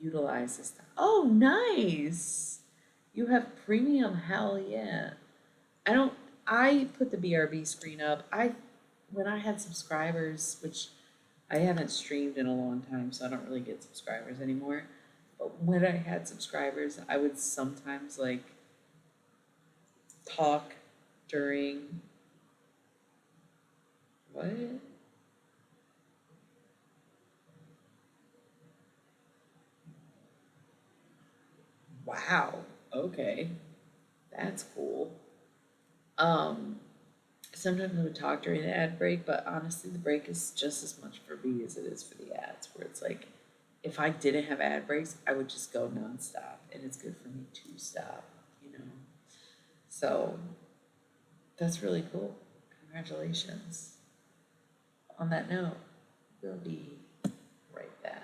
utilize this time. Oh, nice. You have premium, hell yeah. I put the BRB screen up. When I had subscribers, which I haven't streamed in a long time, so I don't really get subscribers anymore. But when I had subscribers, I would sometimes like talk during what? Wow. Okay. That's cool. Sometimes I would talk during the ad break, but honestly, the break is just as much for me as it is for the ads, where it's like, if I didn't have ad breaks, I would just go nonstop, and it's good for me to stop, you know? So that's really cool. Congratulations. On that note, we'll be right back.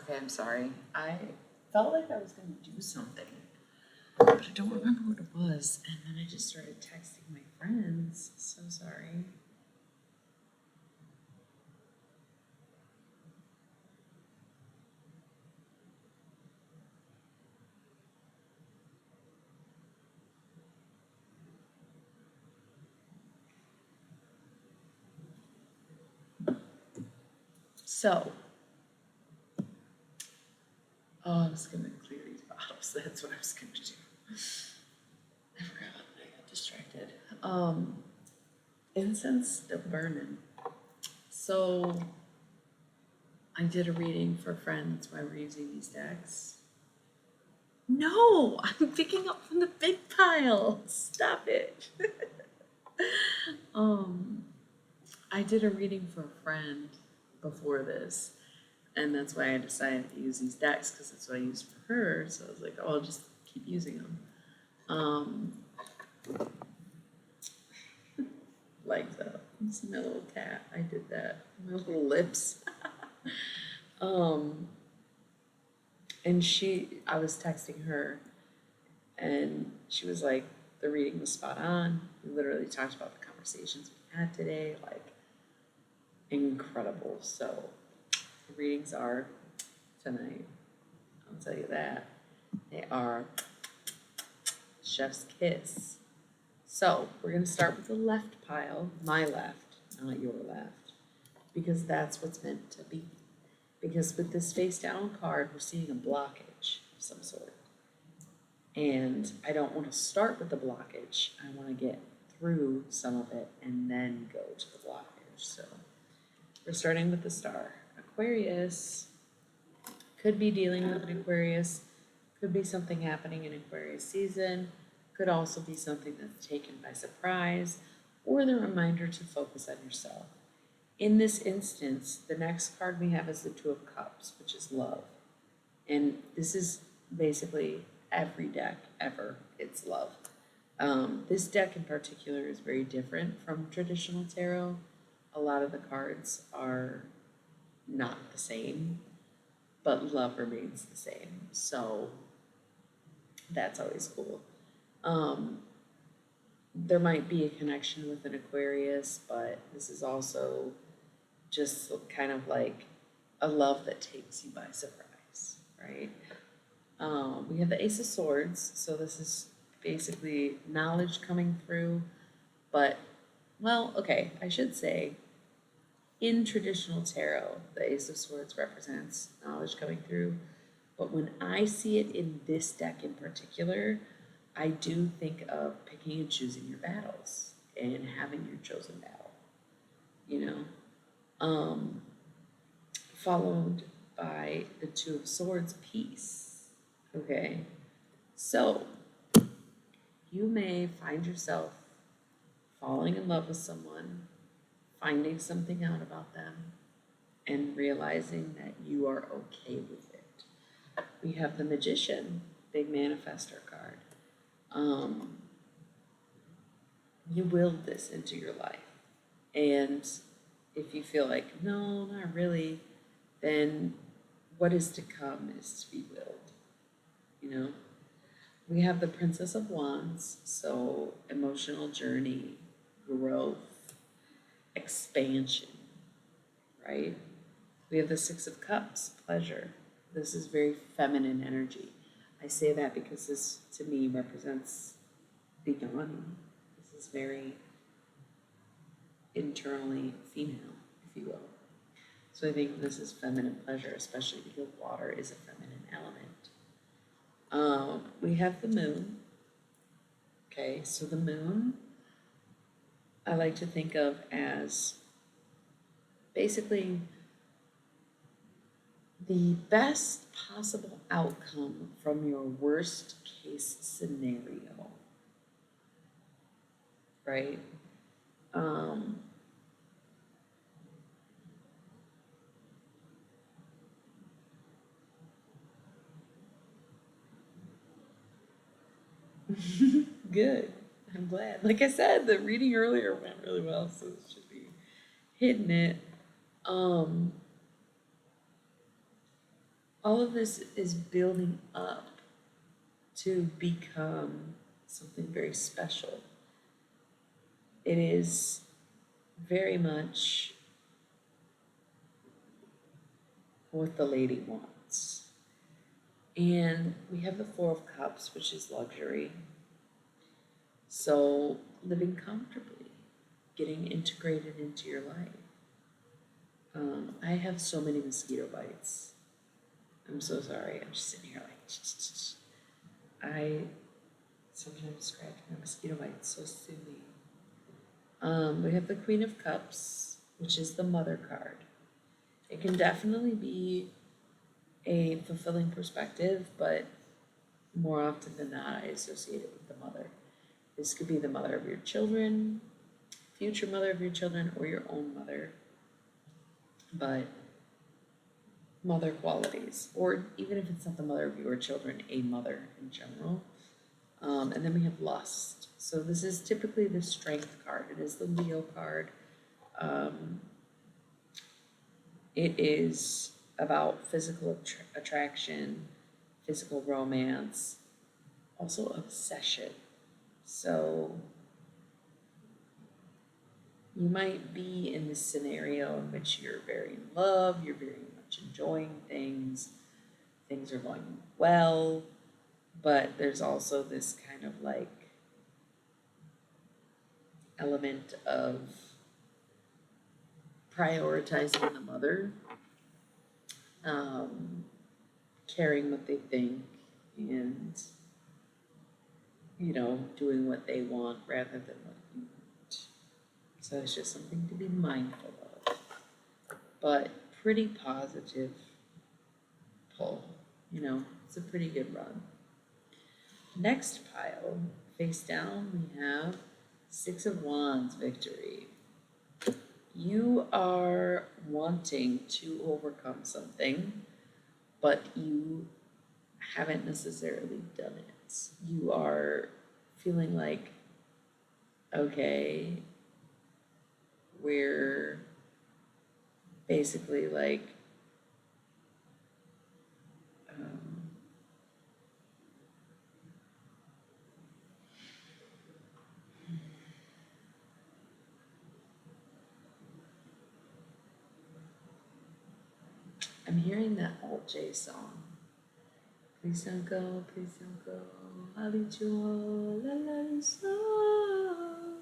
Okay, I'm sorry. I felt like I was gonna do something, but I don't remember what it was. And then I just started texting my friends. So sorry. So, I was gonna clear these bottles. That's what I was gonna do. I forgot. I got distracted. Incense still burning. So I did a reading for friends while we're using these decks. No, I'm picking up from the big pile. Stop it. I did a reading for a friend before this, and that's why I decided to use these decks because that's what I used for her. So I was like, oh, I'll just keep using them. Like the it's my little cat. I did that. My little lips. And I was texting her, and she was like, the reading was spot on. We literally talked about the conversations we had today, like incredible. So the readings are tonight. I'll tell you that. They are chef's kiss. So we're gonna start with the left pile, my left, not your left, because that's what's meant to be. Because with this face down card, we're seeing a blockage of some sort. And I don't want to start with the blockage. I want to get through some of it and then go to the blockage. So we're starting with the star. Aquarius could be dealing with an Aquarius, could be something happening in Aquarius season, could also be something that's taken by surprise, or the reminder to focus on yourself. In this instance, the next card we have is the Two of Cups, which is love. And this is basically every deck ever, it's love. This deck in particular is very different from traditional tarot. A lot of the cards are not the same, but love remains the same. So that's always cool. There might be a connection with an Aquarius, but this is also just kind of like a love that takes you by surprise, right? We have the Ace of Swords, so this is basically knowledge coming through, but, well, okay, I should say, in traditional tarot, the Ace of Swords represents knowledge coming through, but when I see it in this deck in particular, I do think of picking and choosing your battles and having your chosen battle, you know? Followed by the Two of Swords, peace. Okay, so you may find yourself falling in love with someone, finding something out about them, and realizing that you are okay with it. We have the Magician, big manifestor card. You willed this into your life. And if you feel like, no, not really, then what is to come is to be willed, you know? We have the Princess of Wands, so emotional journey, growth, expansion, right? We have the Six of Cups, pleasure. This is very feminine energy. I say that because this, to me, represents the yoni. This is very internally female, if you will. So I think this is feminine pleasure, especially because water is a feminine element. We have the moon. Okay, so the moon, I like to think of as basically the best possible outcome from your worst case scenario, right? Good. I'm glad. Like I said, the reading earlier went really well, so it should be hitting it. all of this is building up to become something very special. It is very much what the lady wants. And we have the Four of Cups, which is luxury. So living comfortably, getting integrated into your life. I have so many mosquito bites. I'm so sorry. I'm just sitting here like, I sometimes scratch my mosquito bites. So silly. We have the Queen of Cups, which is the mother card. It can definitely be a fulfilling perspective, but more often than not, I associate it with the mother. This could be the mother of your children, future mother of your children, or your own mother. But mother qualities, or even if it's not the mother of your children, a mother in general. And then we have lust. So this is typically the strength card. It is the Leo card. It is about physical attraction, physical romance, also obsession. So you might be in this scenario in which you're very in love, you're very much enjoying things are going well, but there's also this kind of like element of prioritizing the mother, caring what they think, and doing what they want rather than what you want. So it's just something to be mindful of. But pretty positive pull, it's a pretty good run. Next pile, face down, we have Six of Wands, victory. You are wanting to overcome something, but you haven't necessarily done it. You are feeling like, okay, we're basically like, I'm hearing that Alt J song. Please don't go, please don't go. I'll lead you all, la la song.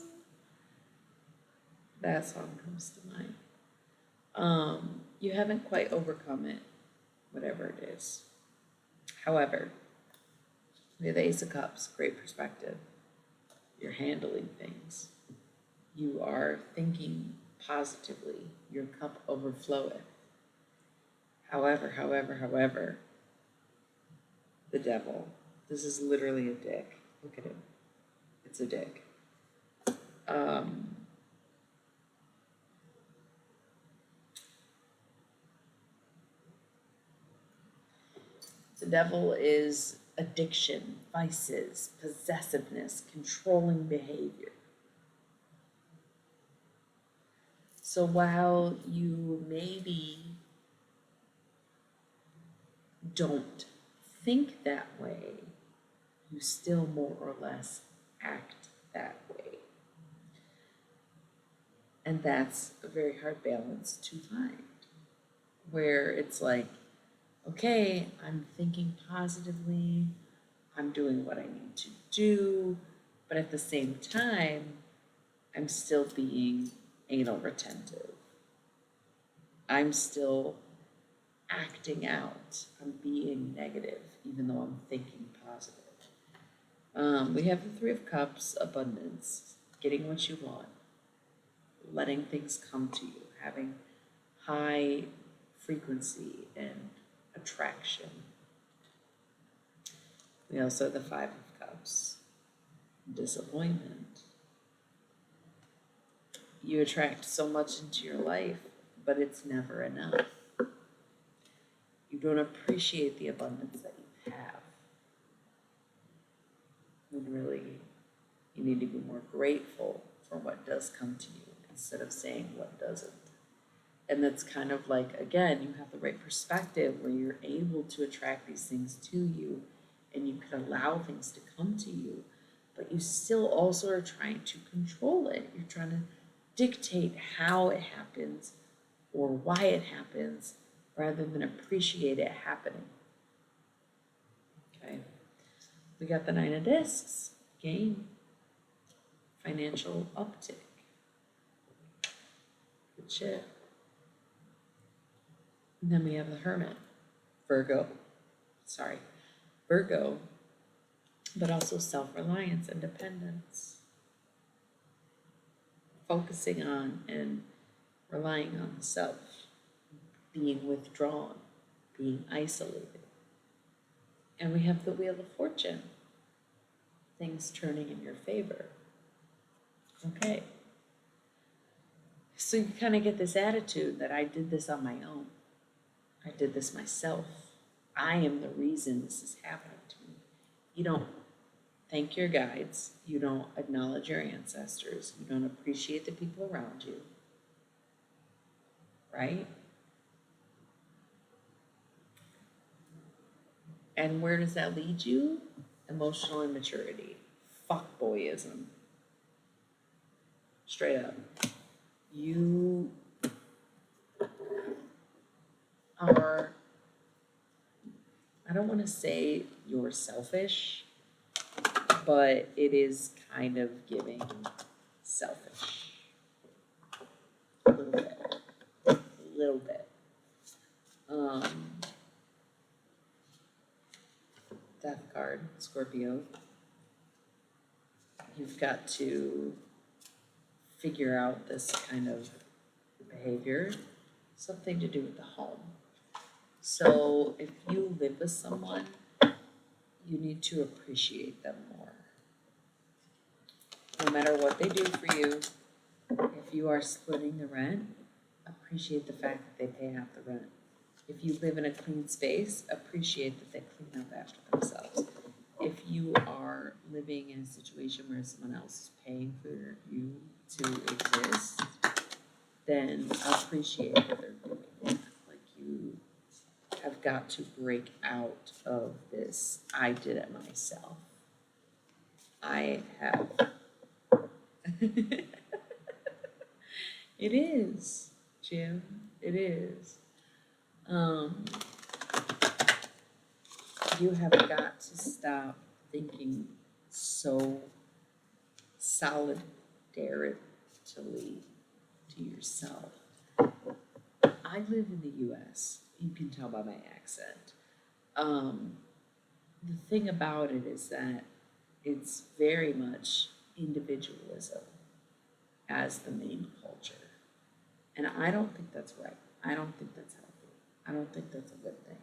That song comes to mind. You haven't quite overcome it, whatever it is. However, we have the Ace of Cups, great perspective. You're handling things. You are thinking positively. Your cup overfloweth. However, the devil. This is literally a dick. Look at him. It's a dick. The devil is addiction, vices, possessiveness, controlling behavior. So while you maybe don't think that way, you still more or less act that way. And that's a very hard balance to find, where it's like, okay, I'm thinking positively, I'm doing what I need to do, but at the same time, I'm still being anal retentive. I'm still acting out. I'm being negative, even though I'm thinking positive. We have the Three of Cups, abundance, getting what you want, letting things come to you, having high frequency and attraction. We also have the Five of Cups, disappointment. You attract so much into your life, but it's never enough. You don't appreciate the abundance that you have. And really, you need to be more grateful for what does come to you instead of saying what doesn't. And that's kind of like, again, you have the right perspective where you're able to attract these things to you and you can allow things to come to you, but you still also are trying to control it. You're trying to dictate how it happens or why it happens rather than appreciate it happening. Okay. We got the Nine of Discs, gain, financial uptick. Good shit. And then we have the Hermit, Virgo, but also self-reliance, independence, focusing on and relying on the self, being withdrawn, being isolated. And we have the Wheel of Fortune, things turning in your favor. Okay. So you kind of get this attitude that I did this on my own. I did this myself. I am the reason this is happening to me. You don't thank your guides. You don't acknowledge your ancestors. You don't appreciate the people around you. Right? And where does that lead you? Emotional immaturity. Fuckboyism. Straight up. You are, I don't want to say you're selfish, but it is kind of giving selfish. A little bit. A little bit. Death card, Scorpio. You've got to figure out this kind of behavior, something to do with the home. So if you live with someone, you need to appreciate them more. No matter what they do for you, if you are splitting the rent, appreciate the fact that they pay half the rent. If you live in a clean space, appreciate that they clean up after themselves. If you are living in a situation where someone else is paying for you to exist, then appreciate what they're doing. Like, you have got to break out of this, I did it myself. I have. It is, Jim. It is. You have got to stop thinking so solidarily to yourself. I live in the US. You can tell by my accent. The thing about it is that it's very much individualism as the main culture. And I don't think that's right. I don't think that's healthy. I don't think that's a good thing.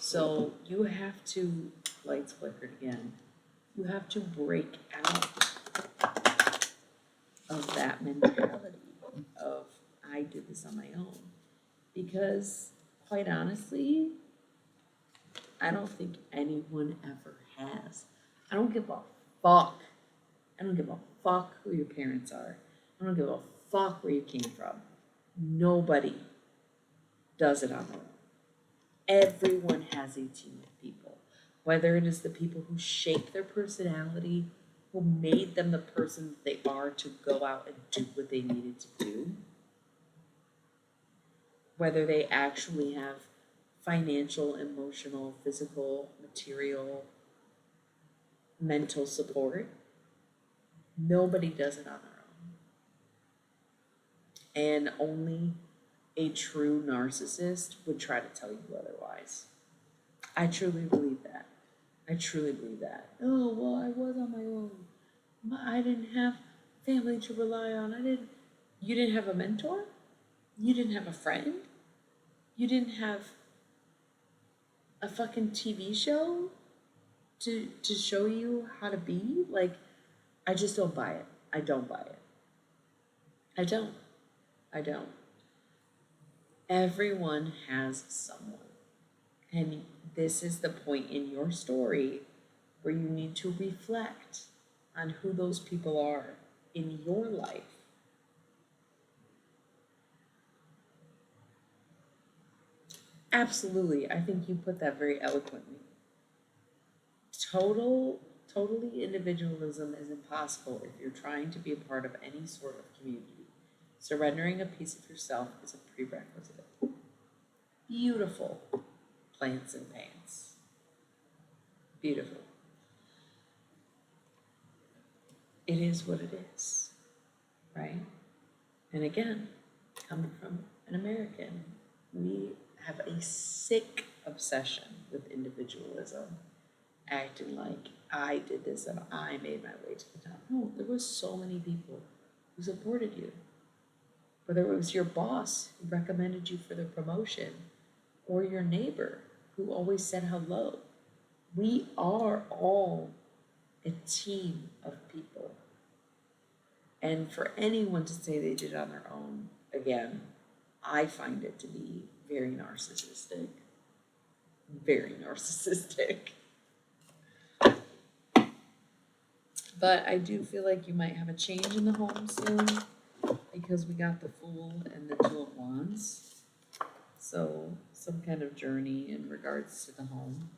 So you have to, lights flickered again, you have to break out of that mentality of I did this on my own. Because quite honestly, I don't think anyone ever has. I don't give a fuck. I don't give a fuck who your parents are. I don't give a fuck where you came from. Nobody does it on their own. Everyone has a team of people, whether it is the people who shape their personality, who made them the person they are to go out and do what they needed to do, whether they actually have financial, emotional, physical, material, mental support. Nobody does it on their own. And only a true narcissist would try to tell you otherwise. I truly believe that. I truly believe that. Oh, well, I was on my own. I didn't have family to rely on. You didn't have a mentor? You didn't have a friend? You didn't have a fucking TV show to show you how to be? Like, I just don't buy it. I don't buy it. I don't. Everyone has someone. And this is the point in your story where you need to reflect on who those people are in your life. Absolutely, I think you put that very eloquently. Totally individualism is impossible if you're trying to be a part of any sort of community. Surrendering a piece of yourself is a prerequisite. Beautiful plants and pants. Beautiful. It is what it is, right? And again, coming from an American, we have a sick obsession with individualism, acting like I did this and I made my way to the top. No, there was so many people who supported you. Whether it was your boss who recommended you for the promotion or your neighbor who always said hello. We are all a team of people. And for anyone to say they did it on their own, again, I find it to be very narcissistic. Very narcissistic. But I do feel like you might have a change in the home soon because we got the Fool and the Two of Wands. So some kind of journey in regards to the home.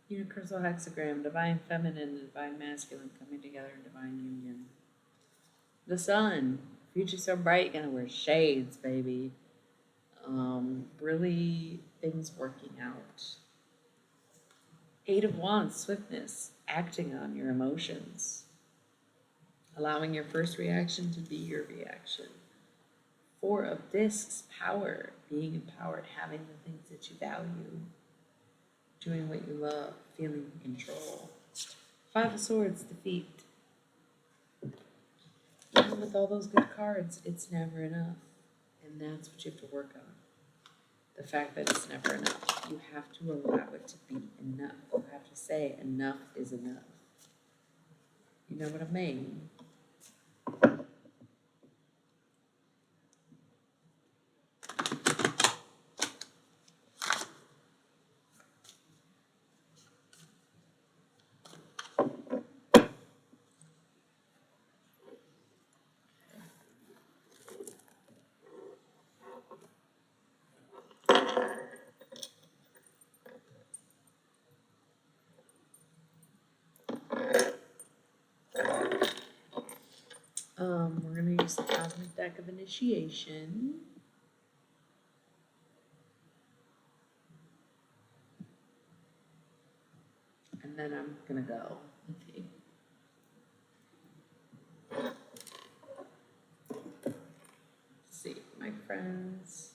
Universal hexagram, divine feminine and divine masculine coming together in divine union. The sun, future so bright, gonna wear shades, baby. Really things working out. Eight of Wands, swiftness, acting on your emotions, allowing your first reaction to be your reaction. Four of Discs, power, being empowered, having the things that you value, doing what you love, feeling in control. Five of Swords, defeat. Even with all those good cards, it's never enough. And that's what you have to work on. The fact that it's never enough. You have to allow it to be enough. You have to say enough is enough. You know what I mean? We're gonna use the Cosmic Deck of Initiation. And then I'm gonna go. Okay. Let's see, my friends.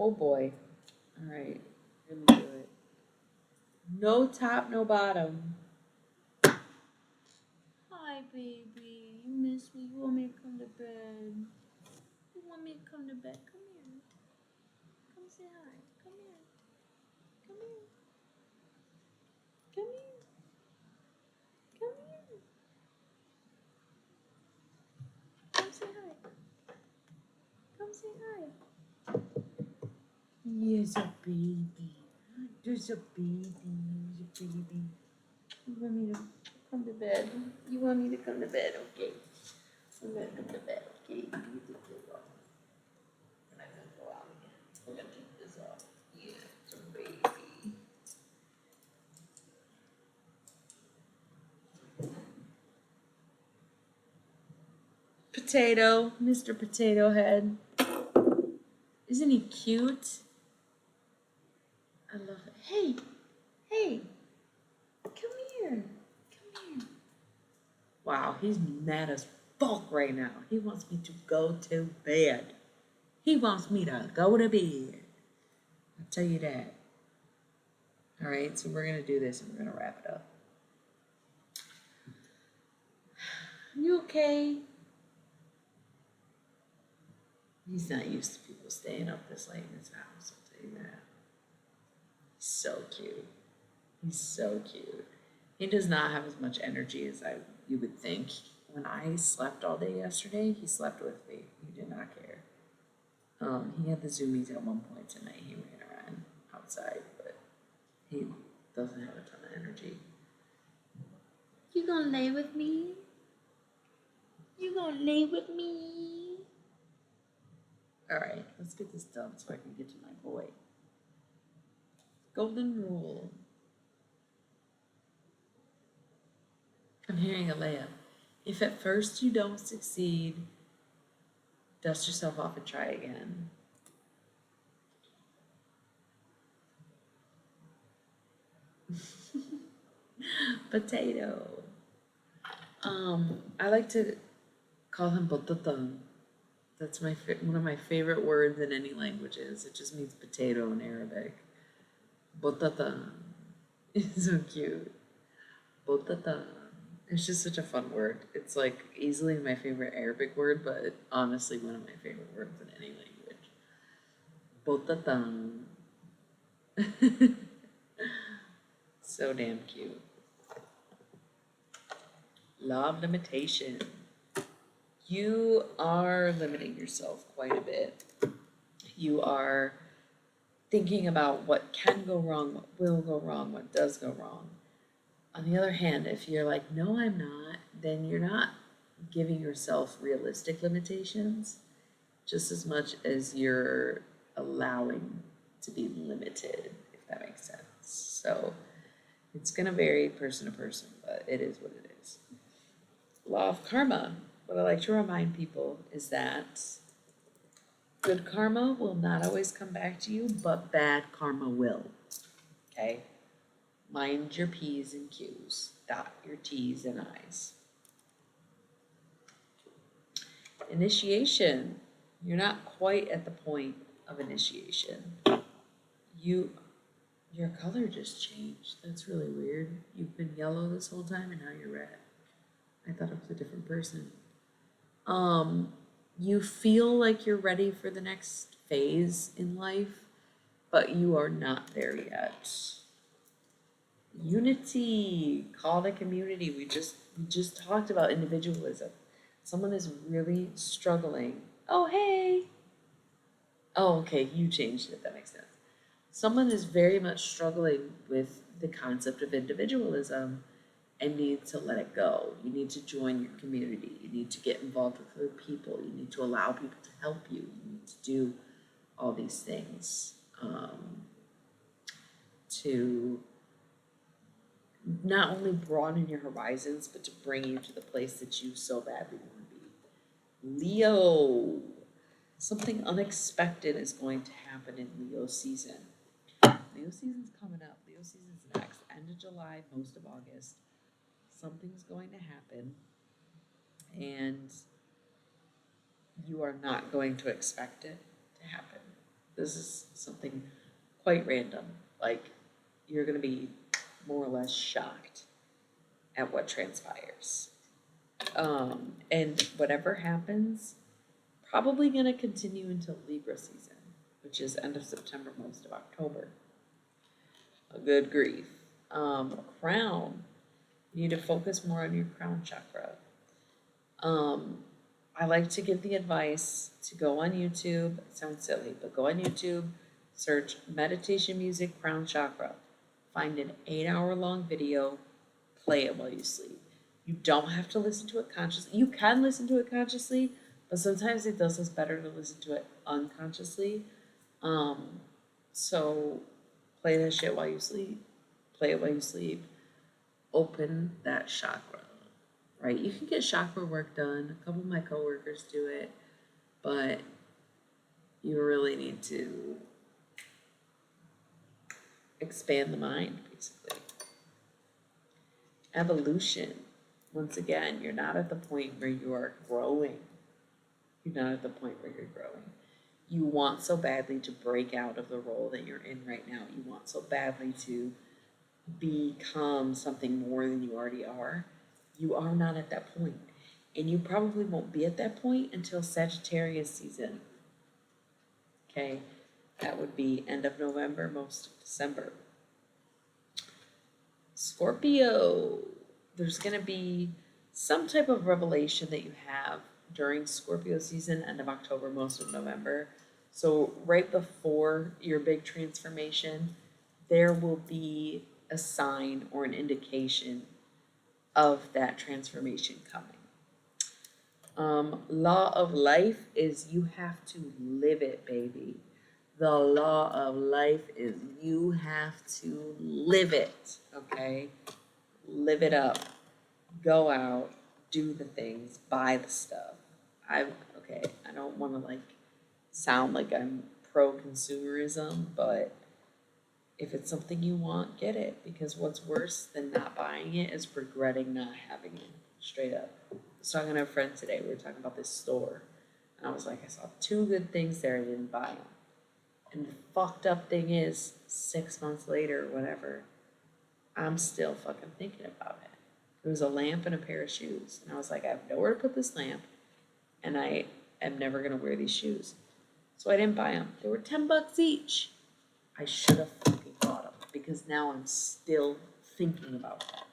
Oh boy. All right, let me do it. No top, no bottom. Hi, baby. You miss me. You want me to come to bed? You want me to come to bed? Come here. Come say hi. Come here. Come here. Come here. Come here. Come say hi. Come say hi. Yes, a baby. There's a baby. There's a baby. You want me to come to bed? You want me to come to bed? Okay. I'm gonna come to bed. Okay. You need to go off. And I'm gonna go out again. I'm gonna take this off. Yeah, it's a baby. Potato, Mr. Potato Head. Isn't he cute? I love it. Hey, hey, come here, come here. Wow, he's mad as fuck right now. He wants me to go to bed. He wants me to go to bed. I'll tell you that. All right, so we're gonna do this and we're gonna wrap it up. You okay? He's not used to people staying up this late in his house, I'll tell you that. He's so cute. He's so cute. He does not have as much energy as you would think. When I slept all day yesterday, he slept with me. He did not care. He had the zoomies at one point tonight. He ran around outside, but he doesn't have a ton of energy. You gonna lay with me? You gonna lay with me? All right, let's get this done so I can get to my boy. Golden rule. I'm hearing a layup. If at first you don't succeed, dust yourself off and try again. Potato. I like to call him Bototang. That's one of my favorite words in any languages. It just means potato in Arabic. Bototang. It's so cute. Bototang. It's just such a fun word. It's like easily my favorite Arabic word, but honestly one of my favorite words in any language. Bototang. So damn cute. Law of limitation. You are limiting yourself quite a bit. You are thinking about what can go wrong, what will go wrong, what does go wrong. On the other hand, if you're like, no, I'm not, then you're not giving yourself realistic limitations just as much as you're allowing to be limited, if that makes sense. So it's going to vary person to person, but it is what it is. Law of karma. What I like to remind people is that good karma will not always come back to you, but bad karma will. Okay? Mind your P's and Q's. Dot your T's and I's. Initiation. You're not quite at the point of initiation. Your color just changed. That's really weird. You've been yellow this whole time and now you're red. I thought it was a different person. You feel like you're ready for the next phase in life, but you are not there yet. Unity, call the community. We just talked about individualism. Someone is really struggling. Oh, hey. Oh, okay, you changed it. That makes sense. Someone is very much struggling with the concept of individualism and need to let it go. You need to join your community. You need to get involved with other people. You need to allow people to help you. You need to do all these things to not only broaden your horizons, but to bring you to the place that you so badly want to be. Leo. Something unexpected is going to happen in Leo season. Leo season's coming up. Leo season's next. End of July, most of August. Something's going to happen, and you are not going to expect it to happen. This is something quite random. Like, you're going to be more or less shocked at what transpires. And whatever happens, probably going to continue until Libra season, which is end of September, most of October. A good grief. Crown. You need to focus more on your crown chakra. I like to give the advice to go on YouTube. It sounds silly, but go on YouTube, search meditation music, crown chakra. Find an 8-hour-long video, play it while you sleep. You don't have to listen to it consciously. You can listen to it consciously, but sometimes it does us better to listen to it unconsciously. So play that shit while you sleep. Play it while you sleep. Open that chakra. right? You can get chakra work done. A couple of my coworkers do it, but you really need to expand the mind, basically. Evolution. Once again, you're not at the point where you are growing. You're not at the point where you're growing. You want so badly to break out of the role that you're in right now. You want so badly to become something more than you already are. You are not at that point. And you probably won't be at that point until Sagittarius season. Okay? That would be end of November, most of December. Scorpio. There's going to be some type of revelation that you have during Scorpio season, end of October, most of November. So, right before your big transformation, there will be a sign or an indication of that transformation coming. Law of life is you have to live it, baby. The law of life is you have to live it, okay? Live it up. Go out, do the things, buy the stuff. I don't want to sound like I'm pro consumerism, but if it's something you want, get it, because what's worse than not buying it is regretting not having it. Straight up. I was talking to a friend today. We were talking about this store, and I was like, I saw 2 good things there. I didn't buy them. And the fucked up thing is, 6 months later, whatever, I'm still fucking thinking about it. It was a lamp and a pair of shoes, and I was like, I have nowhere to put this lamp, and I am never gonna wear these shoes. So I didn't buy them. They were $10 each. I should have fucking bought them, because now I'm still thinking about that.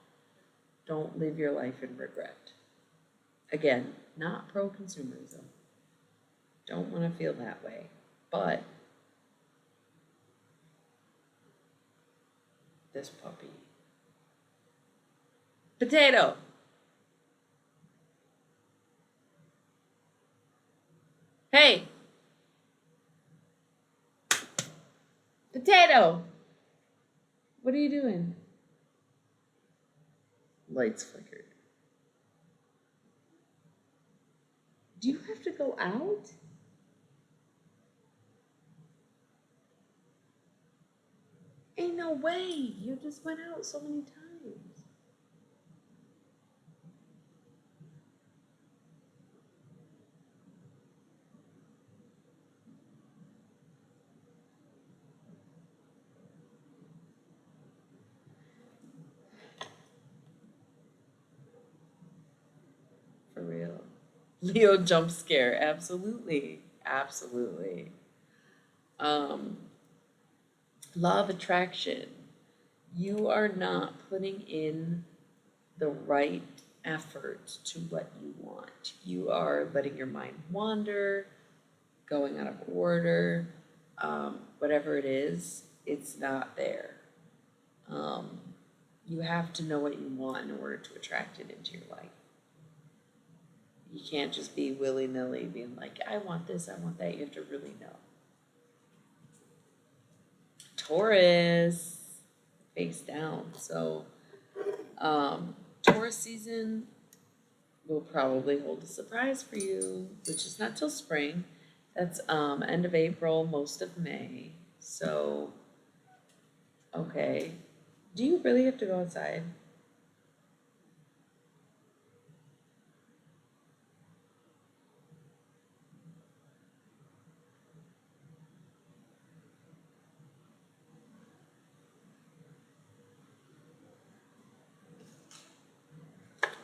Don't live your life in regret. Again, not pro-consumerism. Don't want to feel that way. But this puppy. Potato! Hey! Potato! What are you doing? Lights flickered. Do you have to go out? Ain't no way. You just went out so many times. For real. Leo jump scare. Absolutely. Absolutely. Law of attraction. You are not putting in the right effort to what you want. You are letting your mind wander, going out of order, whatever it is, it's not there. You have to know what you want in order to attract it into your life. You can't just be willy-nilly being like, I want this, I want that. You have to really know. Taurus, face down. So, Taurus season will probably hold a surprise for you, which is not till spring. That's end of April, most of May. So, okay. Do you really have to go outside?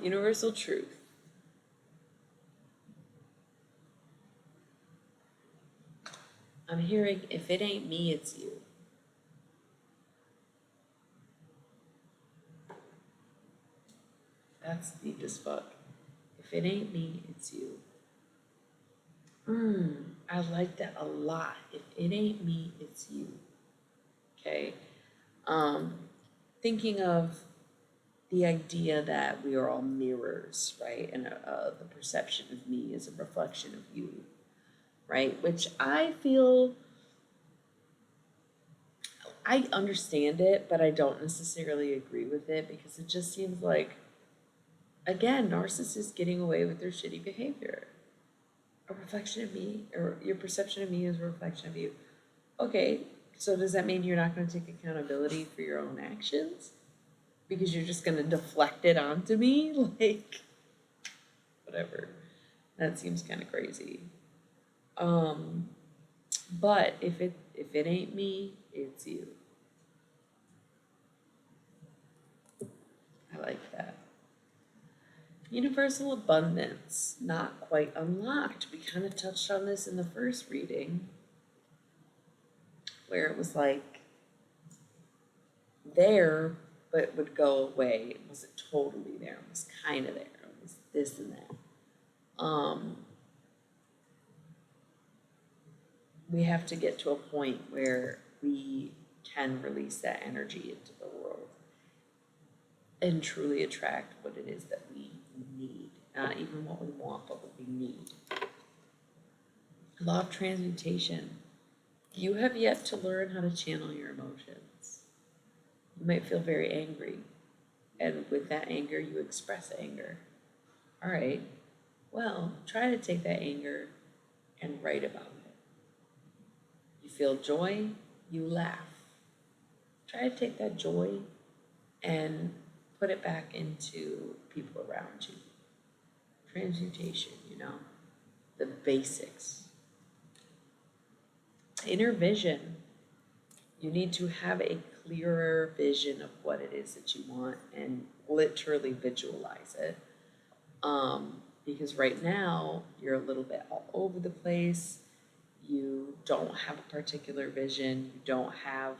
Universal truth. I'm hearing, if it ain't me, it's you. That's deep as fuck. If it ain't me, it's you. I like that a lot. If it ain't me, it's you. Okay. Thinking of the idea that we are all mirrors, right? And the perception of me is a reflection of you, right? Which I feel, I understand it, but I don't necessarily agree with it, because it just seems like Again, narcissists getting away with their shitty behavior. A reflection of me, or your perception of me is a reflection of you. Okay, so does that mean you're not going to take accountability for your own actions? Because you're just going to deflect it onto me? Like, whatever. That seems kind of crazy. But if it ain't me, it's you. I like that. Universal abundance, not quite unlocked. We kind of touched on this in the first reading, where it was like there, but would go away. It wasn't totally there. It was kind of there. It was this and that. We have to get to a point where we can release that energy into the world and truly attract what it is that we need. Not even what we want, but what we need. Law of transmutation. You have yet to learn how to channel your emotions. You might feel very angry, and with that anger, you express anger. All right, well, try to take that anger and write about it. You feel joy, you laugh. Try to take that joy and put it back into people around you. Transmutation, the basics. Inner vision. You need to have a clearer vision of what it is that you want and literally visualize it. Because right now you're a little bit all over the place. You don't have a particular vision. You don't have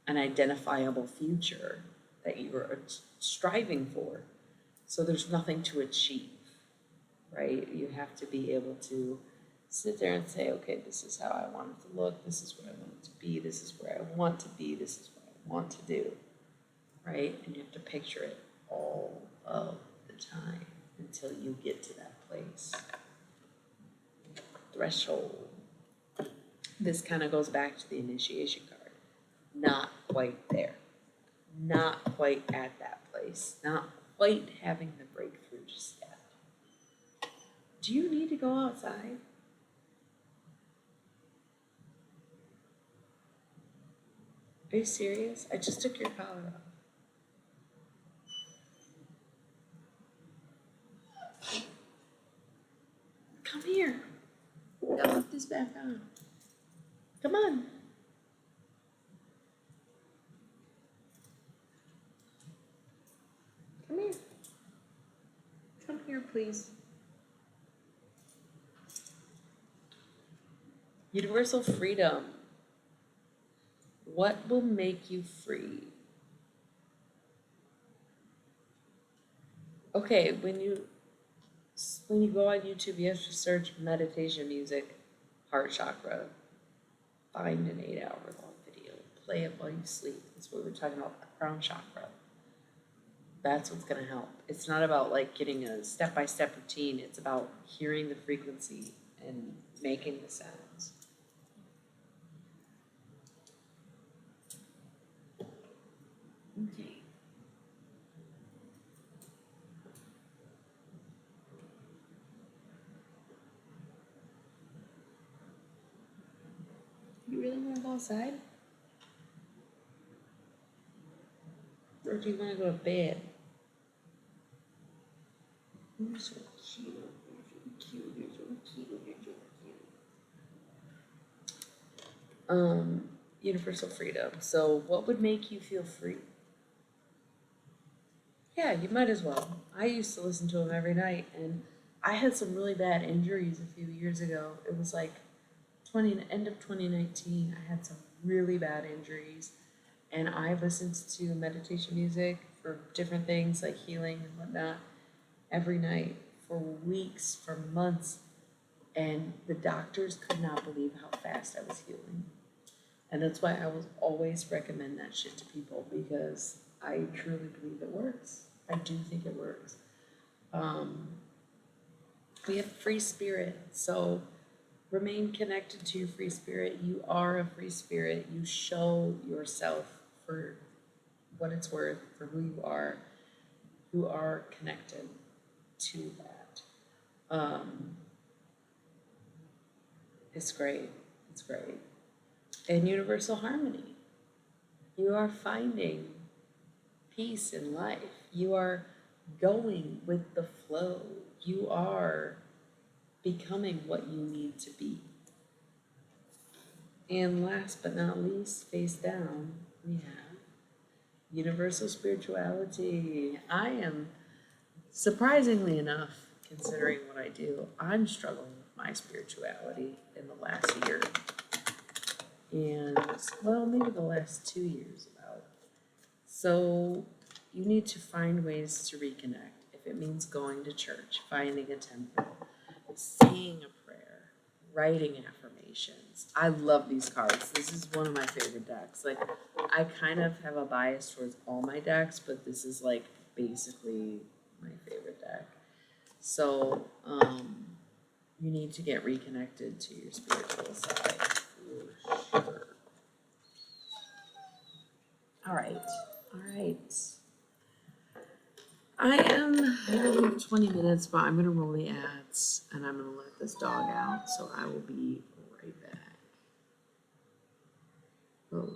an identifiable future that you are striving for. So there's nothing to achieve, right? You have to be able to sit there and say, okay, this is how I want it to look. This is what I want it to be. This is where I want to be. This is what I want to do, right? And you have to picture it all of the time until you get to that place. Threshold. This kind of goes back to the initiation card. Not quite there. Not quite at that place. Not quite having the breakthrough just yet. Do you need to go outside? Are you serious? I just took your collar off. Come here. I'll put this back on. Come on. Come here. Come here, please. Universal freedom. What will make you free? Okay, when you go on YouTube, you have to search meditation music, heart chakra. Find an 8-hour-long video. Play it while you sleep. That's what we were talking about, the crown chakra. That's what's going to help. It's not about like getting a step-by-step routine. It's about hearing the frequency and making the sounds. Okay. You really want to go outside? Or do you want to go to bed? You're so cute. You're so cute. You're so cute. You're so cute. Universal freedom. So what would make you feel free? Yeah, you might as well. I used to listen to them every night, and I had some really bad injuries a few years ago. It was like end of 2019. I had some really bad injuries, and I listened to meditation music for different things like healing and whatnot every night for weeks, for months, and the doctors could not believe how fast I was healing. And that's why I will always recommend that shit to people, because I truly believe it works. I do think it works. We have free spirit, so remain connected to your free spirit. You are a free spirit. You show yourself for what it's worth, for who you are connected. to that. It's great. It's great. And universal harmony. You are finding peace in life. You are going with the flow. You are becoming what you need to be. And last but not least, face down, we have universal spirituality. I am, surprisingly enough, considering what I do, I'm struggling with my spirituality in the last year. And, well, maybe the last 2 years about. So you need to find ways to reconnect. If it means going to church, finding a temple, saying a prayer, writing affirmations. I love these cards. This is one of my favorite decks. Like, I kind of have a bias towards all my decks, but this is like basically my favorite deck. So, you need to get reconnected to your spiritual side for sure. All right. I have 20 minutes, but I'm gonna roll the ads and I'm gonna let this dog out, so I will be right back. Oh.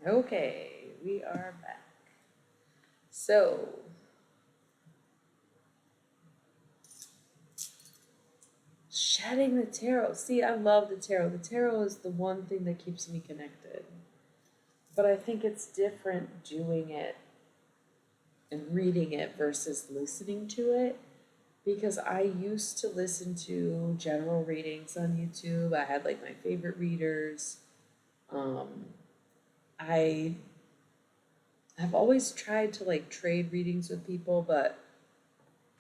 Okay, we are back. So, shedding the tarot. See, I love the tarot. The tarot is the one thing that keeps me connected. But I think it's different doing it and reading it versus listening to it. Because I used to listen to general readings on YouTube. I had like my favorite readers. Um, I have always tried to like trade readings with people, but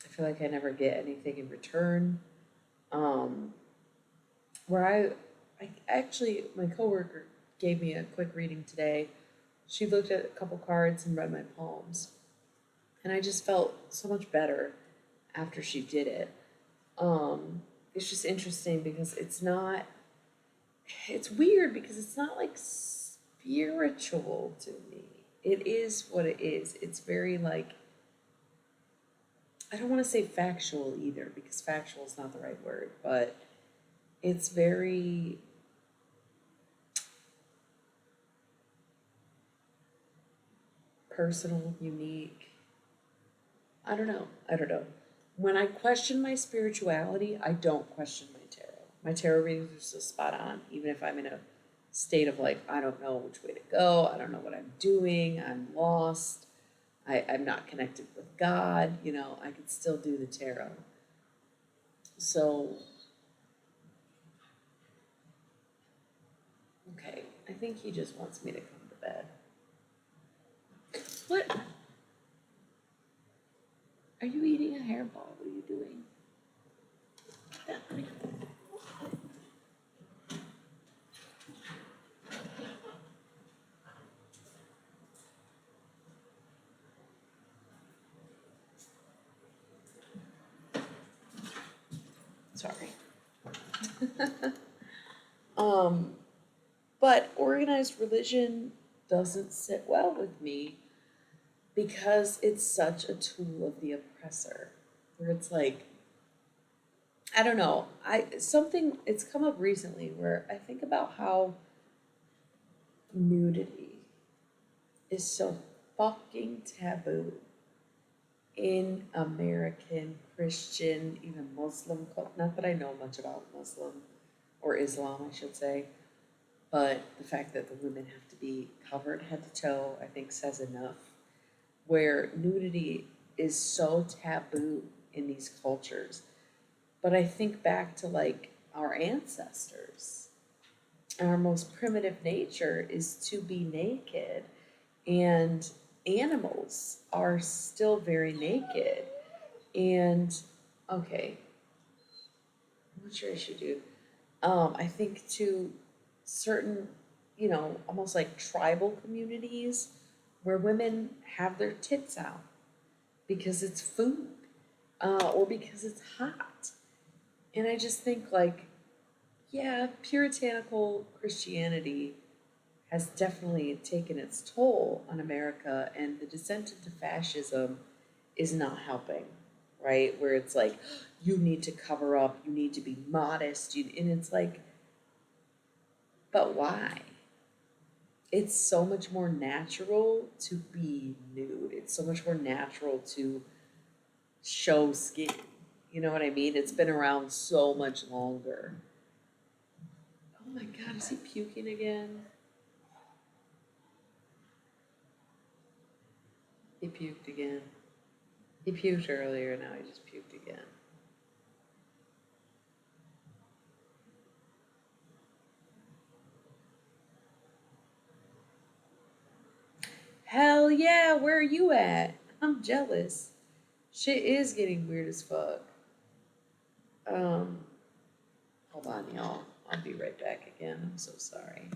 I feel like I never get anything in return. Um, where I actually, my coworker gave me a quick reading today. She looked at a couple cards and read my palms, and I just felt so much better after she did it. It's just interesting because it's weird because it's not like spiritual to me. It is what it is. It's very like, I don't want to say factual either because factual is not the right word, but it's very personal, unique. I don't know. I don't know. When I question my spirituality, I don't question my tarot. My tarot readings are still spot on, even if I'm in a state of like, I don't know which way to go, I don't know what I'm doing, I'm lost, I'm not connected with God, I could still do the tarot. So, okay, I think he just wants me to come to bed. What? Are you eating a hairball? What are you doing? Sorry. um, but organized religion doesn't sit well with me because it's such a tool of the oppressor. Where it's like, I don't know. It's come up recently where I think about how nudity is so fucking taboo in American Christian, even Muslim not that I know much about Muslim or Islam, I should say, but the fact that the women have to be covered head to toe, I think says enough. Where nudity is so taboo in these cultures. But I think back to like our ancestors. Our most primitive nature is to be naked, and animals are still very naked. And okay, what's your issue, dude? I think to certain, almost like tribal communities where women have their tits out because it's food, or because it's hot. And I just think like, yeah, puritanical Christianity has definitely taken its toll on America, and the descent into fascism is not helping, right? Where it's like, you need to cover up, you need to be modest, and it's like, but why? It's so much more natural to be nude. It's so much more natural to show skin. You know what I mean? It's been around so much longer. Oh my God, is he puking again? He puked again. He puked earlier, now he just puked again. Hell yeah, where are you at? I'm jealous. Shit is getting weird as fuck. Um, hold on, y'all. I'll be right back again. I'm so sorry.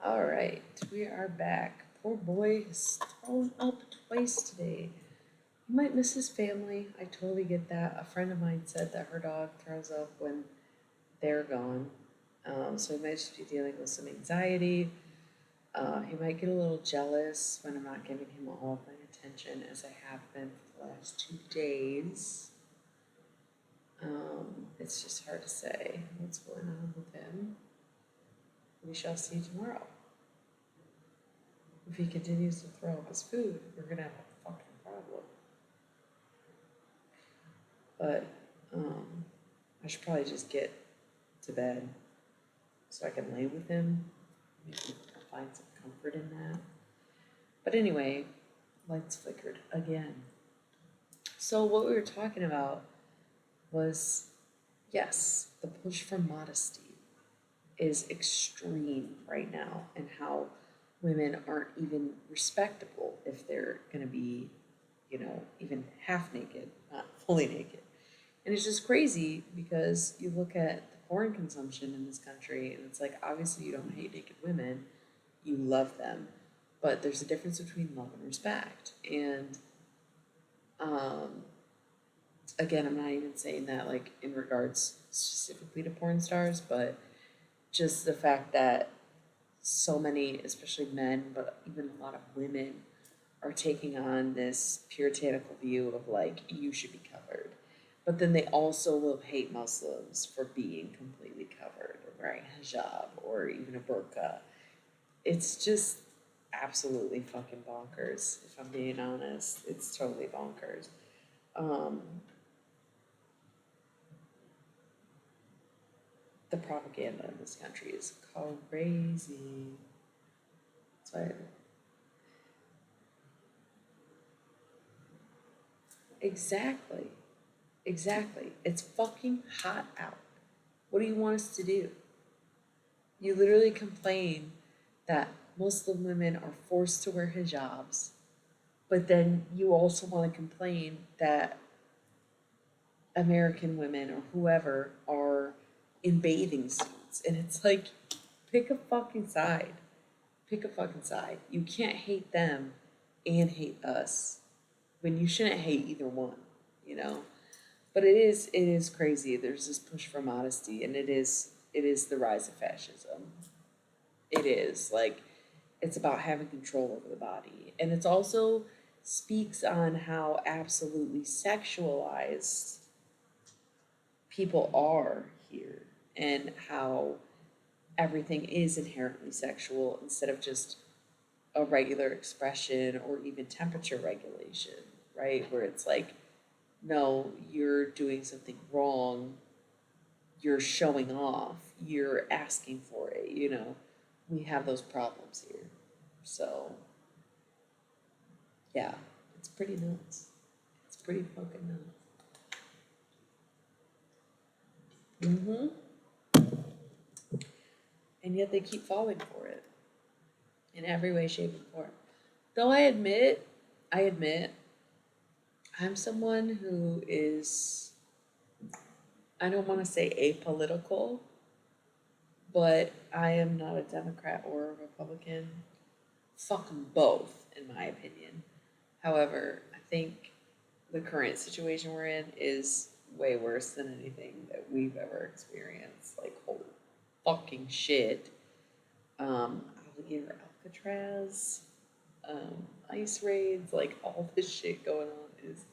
All right, we are back. Poor boy is thrown up twice today. He might miss his family. I totally get that. A friend of mine said that her dog throws up when they're gone. So he might just be dealing with some anxiety. He might get a little jealous when I'm not giving him all of my attention as I have been for the last 2 days. It's just hard to say what's going on with him. We shall see tomorrow. If he continues to throw up his food, we're gonna have a fucking problem. But I should probably just get to bed so I can lay with him. Maybe I'll find some comfort in that. But anyway, lights flickered again. So what we were talking about was, yes, the push for modesty is extreme right now, and how women aren't even respectable if they're gonna be, even half naked, not fully naked. And it's just crazy because you look at the porn consumption in this country and it's like, obviously you don't hate naked women, you love them, but there's a difference between love and respect. And again, I'm not even saying that like in regards specifically to porn stars, but just the fact that so many, especially men, but even a lot of women, are taking on this puritanical view of like, you should be covered. But then they also will hate Muslims for being completely covered, or wearing hijab, or even a burqa. It's just absolutely fucking bonkers, if I'm being honest. It's totally bonkers. The propaganda in this country is crazy. So exactly. Exactly. It's fucking hot out. What do you want us to do? You literally complain that Muslim women are forced to wear hijabs, but then you also want to complain that American women or whoever are in bathing suits. And it's like, pick a fucking side. Pick a fucking side. You can't hate them and hate us when you shouldn't hate either one, you know? But it is crazy. There's this push for modesty, and it is the rise of fascism. It is like, it's about having control over the body, and it's also speaks on how absolutely sexualized people are here, and how everything is inherently sexual instead of just a regular expression or even temperature regulation, right? Where it's like, no, you're doing something wrong, you're showing off, you're asking for it, we have those problems here. So, yeah, it's pretty nuts. It's pretty fucking nuts. Mm-hmm. And yet they keep falling for it in every way, shape, and form. Though I admit, I'm someone who is, I don't want to say apolitical, but I am not a Democrat or a Republican. Fuck 'em both, in my opinion. However, I think the current situation we're in is way worse than anything that we've ever experienced. Like, holy fucking shit. Alligator Alcatraz, ice raids, like all this shit going on is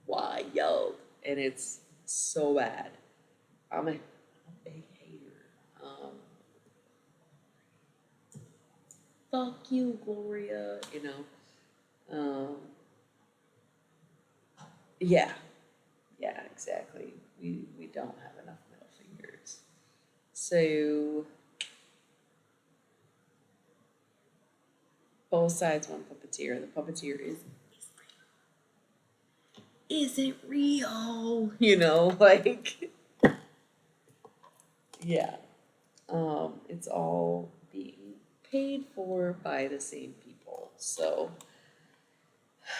wild. And it's so bad. I'm a big hater. Fuck you, Gloria, yeah, yeah, exactly. We don't have enough middle fingers. So both sides want puppeteer. The puppeteer isn't real, like, yeah. It's all being paid for by the same people. So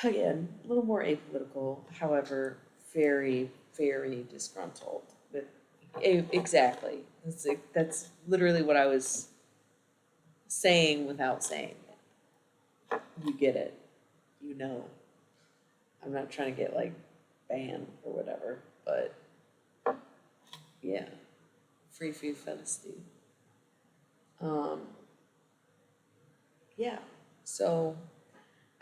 again, a little more apolitical, however, very, very disgruntled with exactly. That's literally what I was saying without saying it. You get it. You know. I'm not trying to get like banned or whatever, but yeah. Free food felicity. Um, yeah. So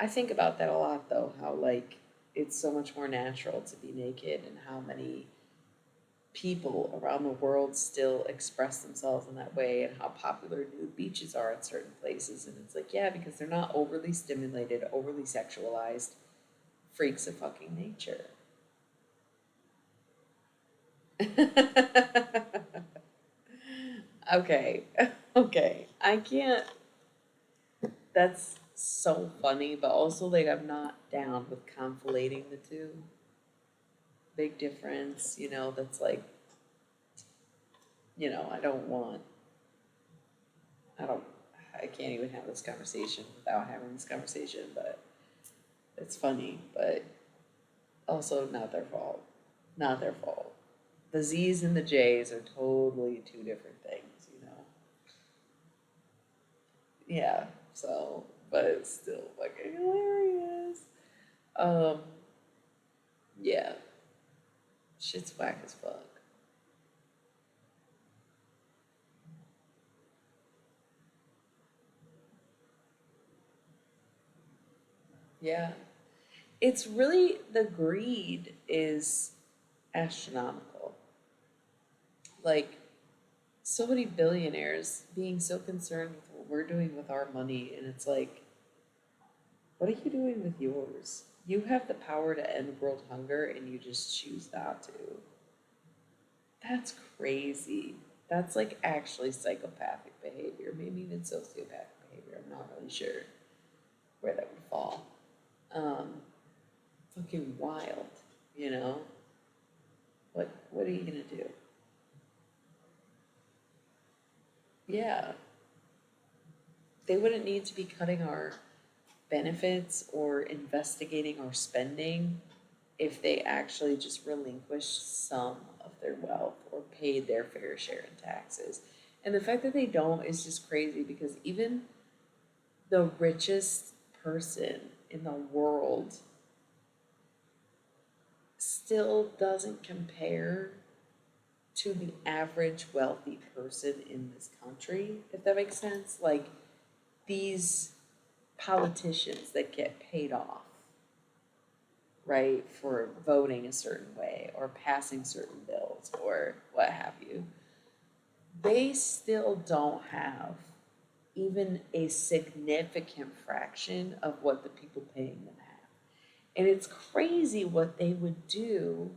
I think about that a lot though, how like it's so much more natural to be naked and how many people around the world still express themselves in that way and how popular nude beaches are at certain places. And it's like, yeah, because they're not overly stimulated, overly sexualized freaks of fucking nature. Okay, okay. I can't. That's so funny, but also like I'm not down with conflating the two. Big difference, that's like, I don't want, I don't, I can't even have this conversation without having this conversation, but it's funny, but also not their fault. Not their fault. The Z's and the J's are totally two different things. Yeah, so, but it's still fucking hilarious. Um, yeah, shit's whack as fuck. Yeah. It's really, the greed is astronomical. Like, so many billionaires being so concerned with what we're doing with our money, and it's like, what are you doing with yours? You have the power to end world hunger, and you just choose not to. That's crazy. That's like actually psychopathic behavior, maybe even sociopathic behavior. I'm not really sure where that would fall. Um, Fucking wild, you know? What are you gonna do? Yeah, they wouldn't need to be cutting our benefits or investigating our spending if they actually just relinquished some of their wealth or paid their fair share in taxes. And the fact that they don't is just crazy because even the richest person in the world still doesn't compare to the average wealthy person in this country, if that makes sense. Like these politicians that get paid off, right, for voting a certain way or passing certain bills or what have you, they still don't have even a significant fraction of what the people paying them have. And it's crazy what they would do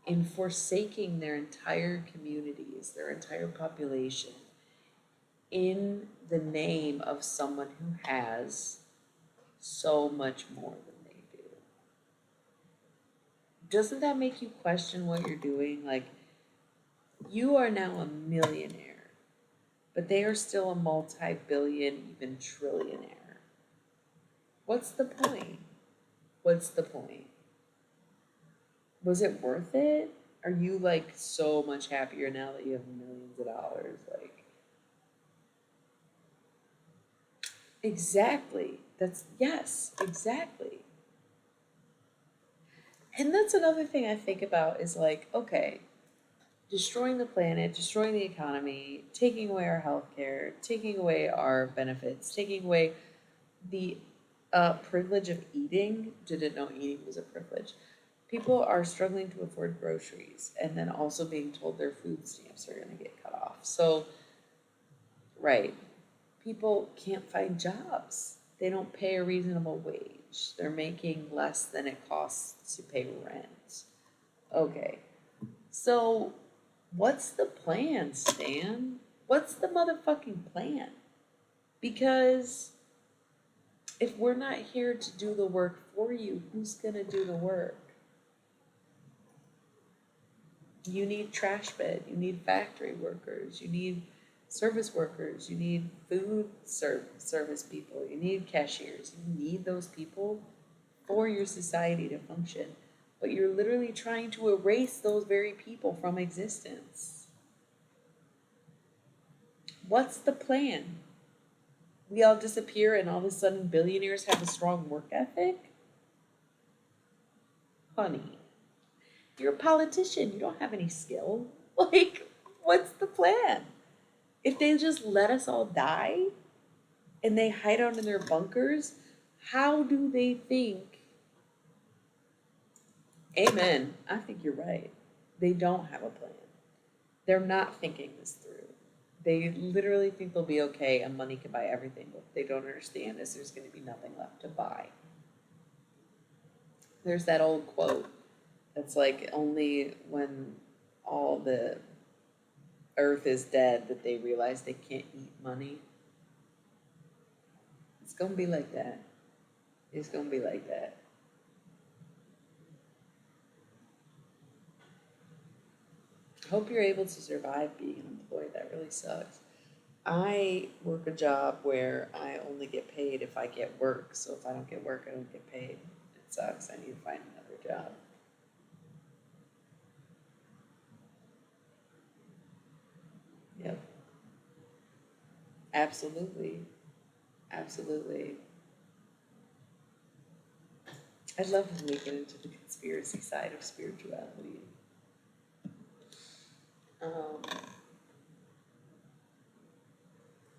in forsaking their entire communities, their entire population, in the name of someone who has so much more than they do. Doesn't that make you question what you're doing? Like, you are now a millionaire, but they are still a multi billion, even trillionaire. What's the point? What's the point? Was it worth it? Are you like so much happier now that you have millions of dollars? Like, exactly. Yes, exactly. And that's another thing I think about is like, okay, destroying the planet, destroying the economy, taking away our healthcare, taking away our benefits, taking away the privilege of eating. Didn't know eating was a privilege. People are struggling to afford groceries and then also being told their food stamps are going to get cut off. So, right, people can't find jobs. They don't pay a reasonable wage. They're making less than it costs to pay rent. Okay, so what's the plan, Stan? What's the motherfucking plan? Because if we're not here to do the work for you, who's gonna do the work? You need trash bed, you need factory workers, you need service workers, you need service people, you need cashiers, you need those people for your society to function. But you're literally trying to erase those very people from existence. What's the plan? We all disappear and all of a sudden billionaires have a strong work ethic? Honey, you're a politician. You don't have any skill. Like, what's the plan? If they just let us all die and they hide out in their bunkers, how do they think? Amen. I think you're right. They don't have a plan. They're not thinking this through. They literally think they'll be okay and money can buy everything. What they don't understand is there's going to be nothing left to buy. There's that old quote that's like only when all the earth is dead that they realize they can't eat money. It's going to be like that. It's going to be like that. I hope you're able to survive being an employee. That really sucks. I work a job where I only get paid if I get work. So if I don't get work, I don't get paid. It sucks. I need to find another job. Yep. Absolutely. Absolutely. I'd love when we get into the conspiracy side of spirituality. Um,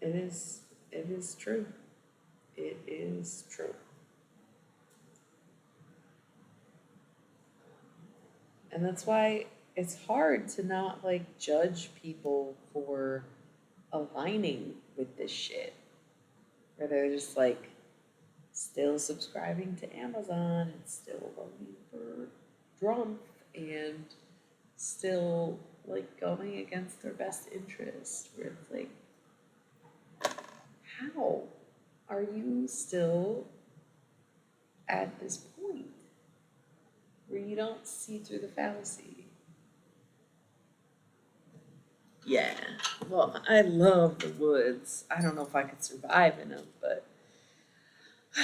it is true. It is true. And that's why it's hard to not like judge people for aligning with this shit. Where they're just like still subscribing to Amazon and still voting for Trump and still like going against their best interests. Where it's like, how are you still at this point where you don't see through the fallacy? Yeah, well, I love the woods. I don't know if I could survive in them, but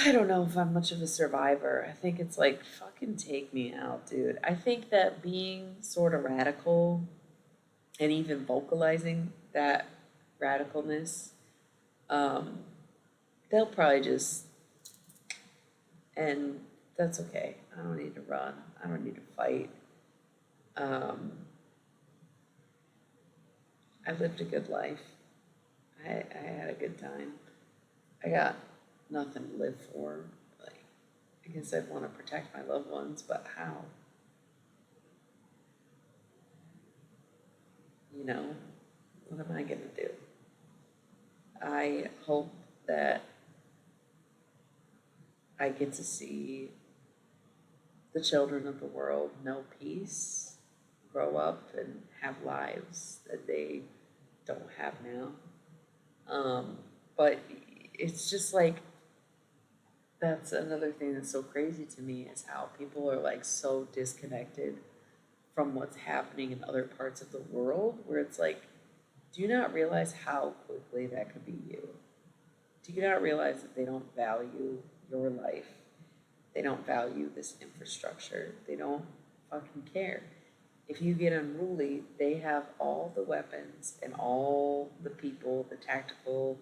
I don't know if I'm much of a survivor. I think it's like, fucking take me out, dude. I think that being sort of radical and even vocalizing that radicalness, um, they'll probably just, and that's okay. I don't need to run. I don't need to fight. Um, I lived a good life. I had a good time. I got nothing to live for. Like, I guess I'd want to protect my loved ones, but how? You know, what am I gonna do? I hope that I get to see the children of the world know peace, grow up and have lives that they don't have now. But it's just like that's another thing that's so crazy to me is how people are like so disconnected from what's happening in other parts of the world where it's like, do you not realize how quickly that could be you? Do you not realize that they don't value your life? They don't value this infrastructure. They don't fucking care. If you get unruly, they have all the weapons and all the people, the tactical,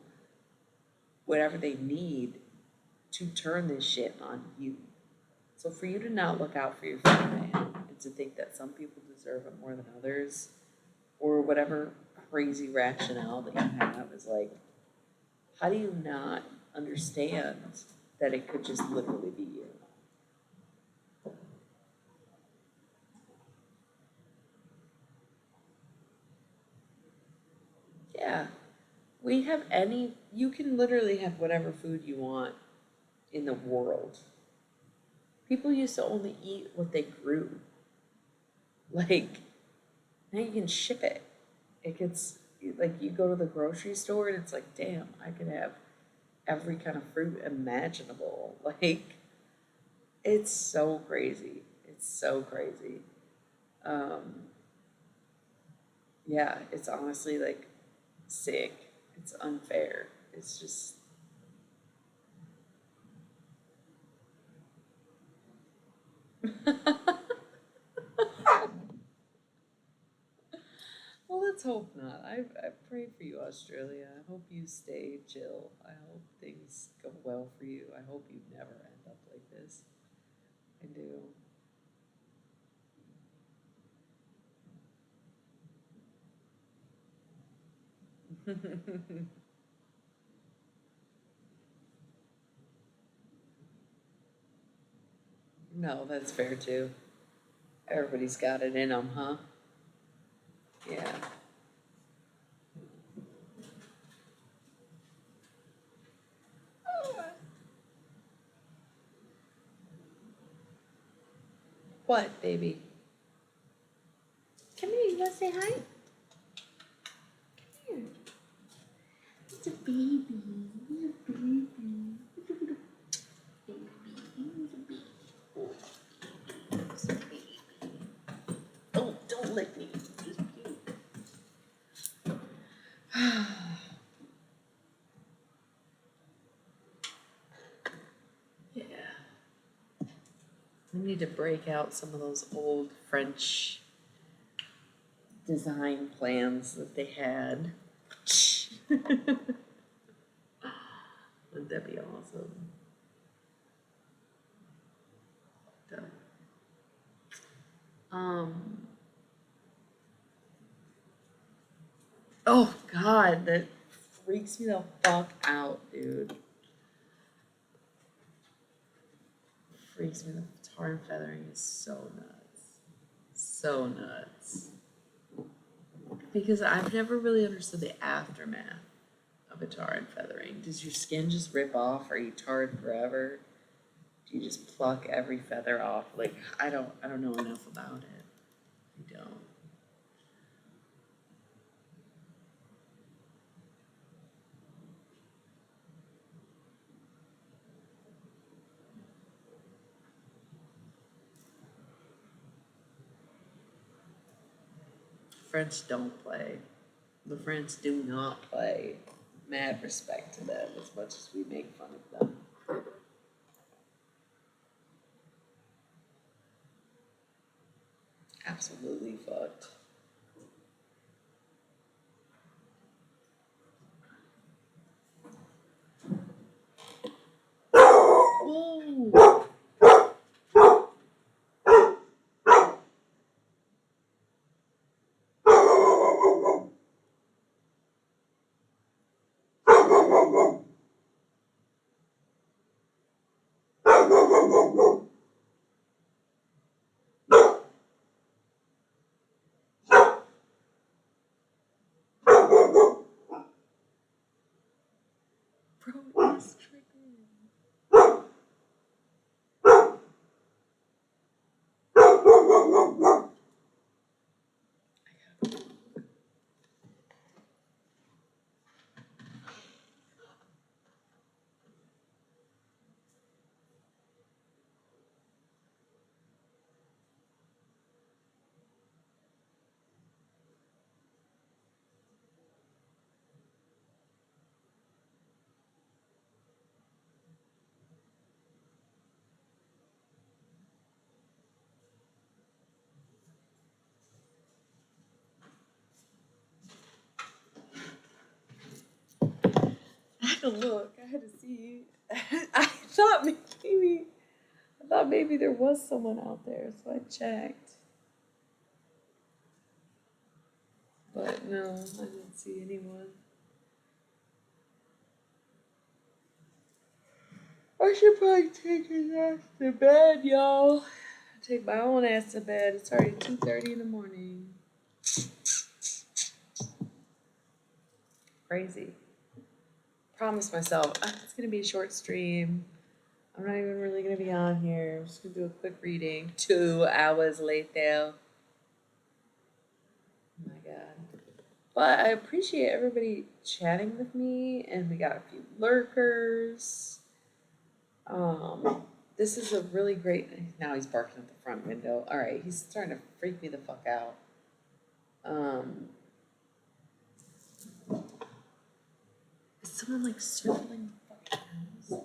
whatever they need to turn this shit on you. So for you to not look out for your fellow man and to think that some people deserve it more than others, or whatever crazy rationale that you have is like, how do you not understand that it could just literally be you? Yeah, we have you can literally have whatever food you want in the world. People used to only eat what they grew. Like, now you can ship it. It gets, like, you go to the grocery store and it's like, damn, I could have every kind of fruit imaginable. Like, it's so crazy. It's so crazy. Um, yeah, it's honestly like sick. It's unfair. It's just, well, it's let's hope not. I pray for you, Australia. I hope you stay chill. I hope things go well for you. I hope you never end up like this. I do. No, that's fair too. Everybody's got it in them, huh? Yeah. What, baby? Come here, you wanna say hi? Come here. It's a baby. It's a baby. Oh, don't lick me. Yeah. I need to break out some of those old French design plans that they had. Wouldn't that be awesome? Um, oh God, that freaks me the fuck out, dude. Freaks me. The tar and feathering is so nuts. So nuts. Because I've never really understood the aftermath of a tar and feathering. Does your skin just rip off? Are you tarred forever? Do you just pluck every feather off? Like I don't know enough about it. I don't. French don't play. The French do not play. Mad respect to them as much as we make fun of them. Absolutely fucked. Whoa! Bro, it's triggering. I had to look. I had to see. I thought maybe there was someone out there, so I checked. But no, I didn't see anyone. I should probably take his ass to bed, y'all. Take my own ass to bed. It's already 2:30 in the morning. Crazy. Promise myself it's gonna be a short stream. I'm not even really gonna be on here. I'm just gonna do a quick reading. 2 hours later. Oh my god. But I appreciate everybody chatting with me, and we got a few lurkers. This is a really great. Now he's barking at the front window. All right, he's starting to freak me the fuck out. Is someone like circling the fucking house?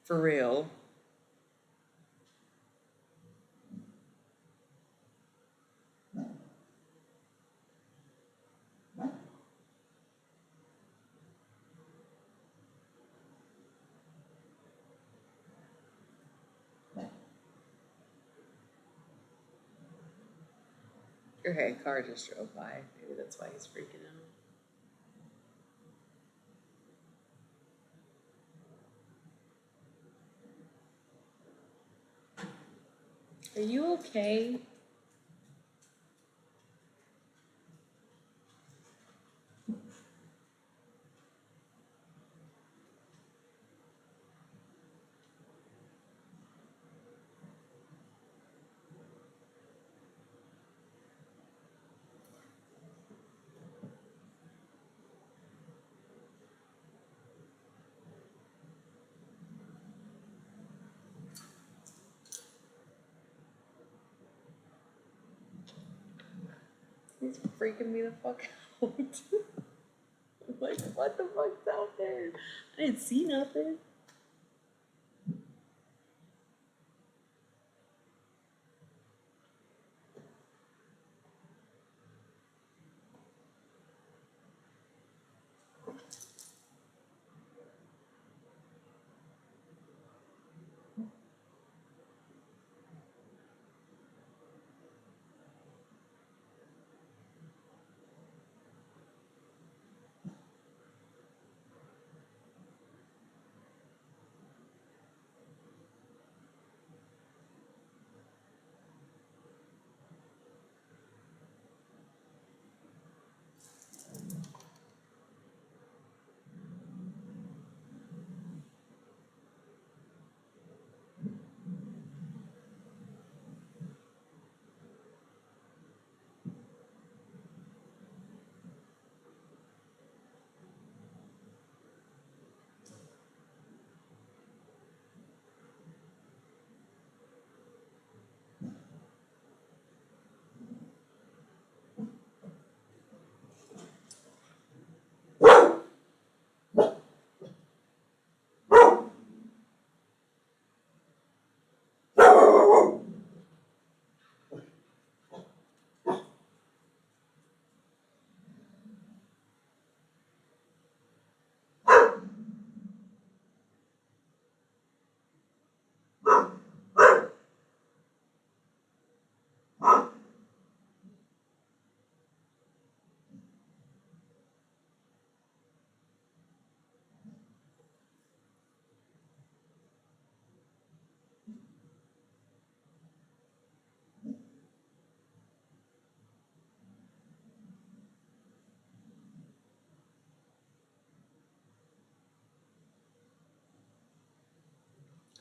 For real. Okay, car just drove by. Maybe that's why he's freaking out. Are you okay? He's freaking me the fuck out. I'm like, what the fuck's out there? I didn't see nothing.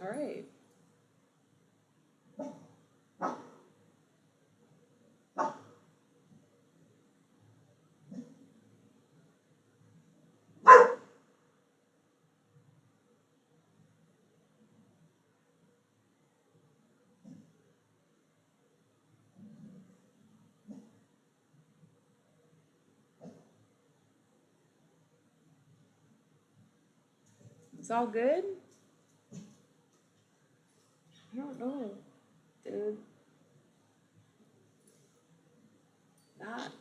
All right. It's all good? I don't know, dude. Not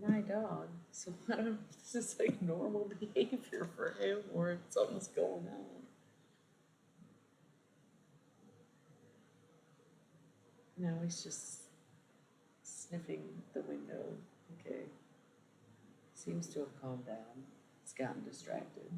my dog. So I don't know if this is like normal behavior for him or if something's going on. No, he's just sniffing the window. Okay. Seems to have calmed down. He's gotten distracted.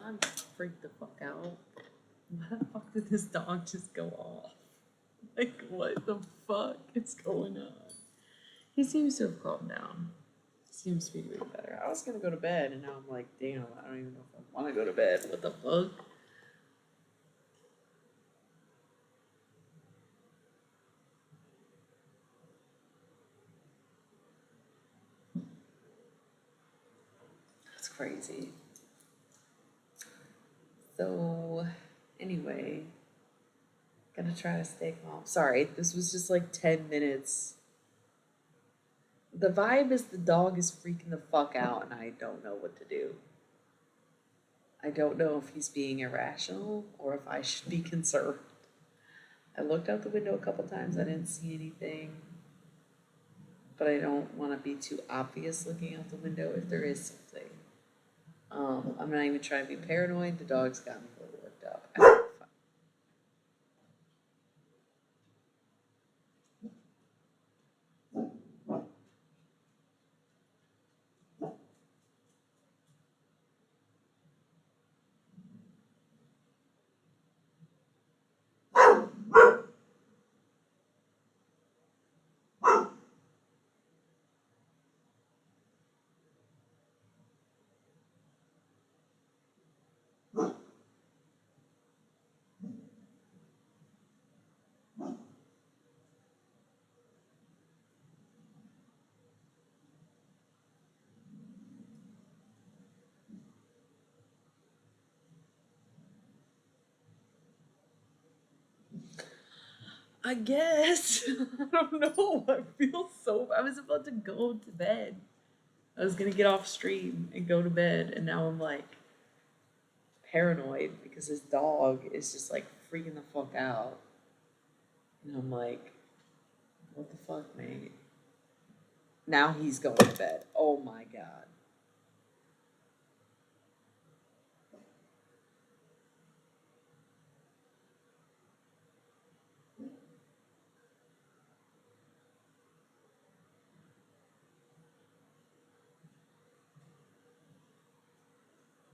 John freaked the fuck out. Why the fuck did this dog just go off? Like, what the fuck is going on? He seems to have calmed down. Seems to be doing better. I was gonna go to bed, and now I'm like, damn, I don't even know if I want to go to bed. What the fuck? That's crazy. So, anyway, gonna try to stay calm. Sorry, this was just like 10 minutes. The vibe is the dog is freaking the fuck out, and I don't know what to do. I don't know if he's being irrational or if I should be concerned. I looked out the window a couple times, I didn't see anything. But I don't want to be too obvious looking out the window if there is something. I'm not even trying to be paranoid. The dog's got me a little worked up. I guess. I don't know. I feel so. I was about to go to bed. I was gonna get off stream and go to bed, and now I'm like paranoid because this dog is just like freaking the fuck out. And I'm like, what the fuck, mate? Now he's going to bed. Oh my god.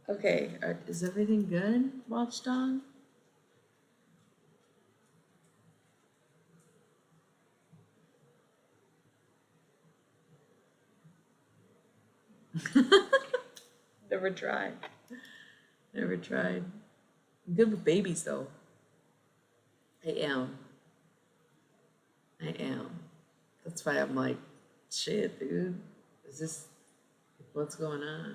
Okay, is everything good, Watchdog? Never tried. Never tried. I'm good with babies though. I am. I am. That's why I'm like, shit, dude. Is this what's going on?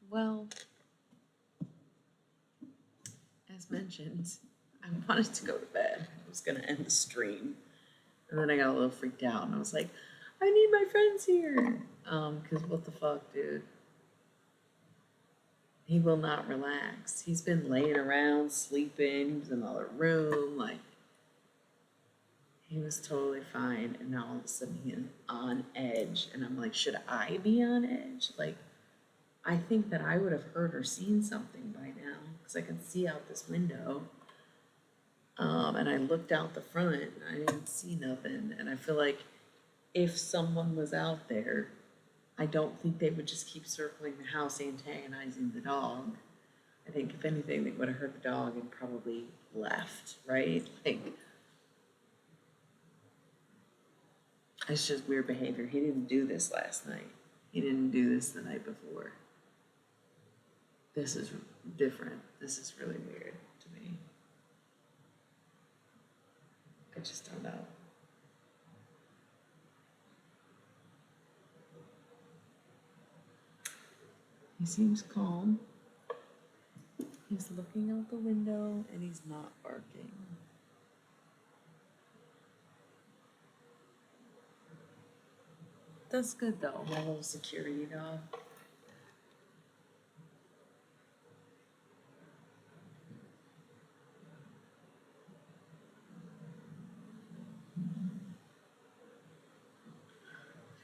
Well, as mentioned, I wanted to go to bed. I was gonna end the stream. And then I got a little freaked out and I was like, I need my friends here. Cause what the fuck, dude? He will not relax. He's been laying around, sleeping, he was in another room, like he was totally fine, and now all of a sudden he's on edge, and I'm like, should I be on edge? Like, I think that I would have heard or seen something by now, because I could see out this window. And I looked out the front, and I didn't see nothing, and I feel like if someone was out there, I don't think they would just keep circling the house antagonizing the dog. I think if anything, they would have heard the dog and probably left, right? Like, It's just weird behavior. He didn't do this last night. He didn't do this the night before. This is different. This is really weird to me. I just don't know. He seems calm. He's looking out the window and he's not barking. That's good though, my little security dog.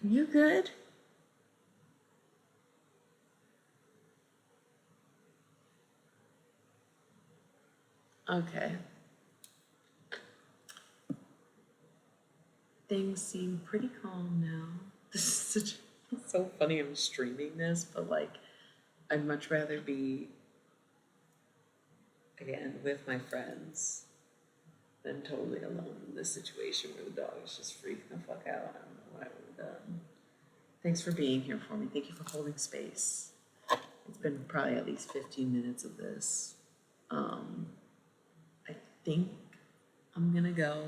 You good? Okay. Things seem pretty calm now. This is such it's so funny I'm streaming this, but like I'd much rather be again with my friends than totally alone in this situation where the dog is just freaking the fuck out. I don't know what I would have done. Thanks for being here for me. Thank you for holding space. It's been probably at least 15 minutes of this. I think I'm gonna go.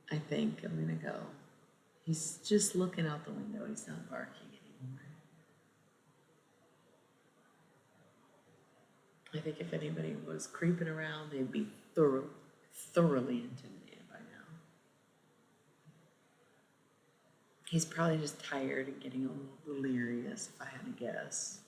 I think I'm gonna go. He's just looking out the window. He's not barking anymore. I think if anybody was creeping around, they'd be thoroughly intimidated by now. He's probably just tired and getting a little delirious, if I had to guess.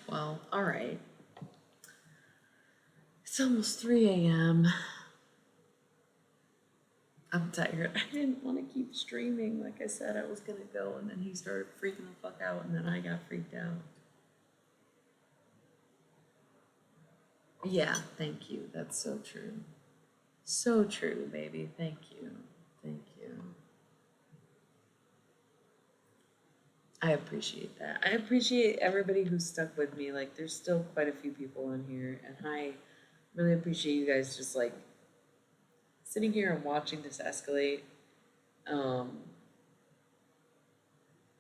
Well, all right. It's almost 3 a.m. I'm tired. I didn't want to keep streaming. Like I said, I was going to go, and then he started freaking the fuck out, and then I got freaked out. Yeah, thank you. That's so true. So true, baby. Thank you. Thank you. I appreciate that. I appreciate everybody who's stuck with me. Like, there's still quite a few people in here, and I really appreciate you guys just like sitting here and watching this escalate.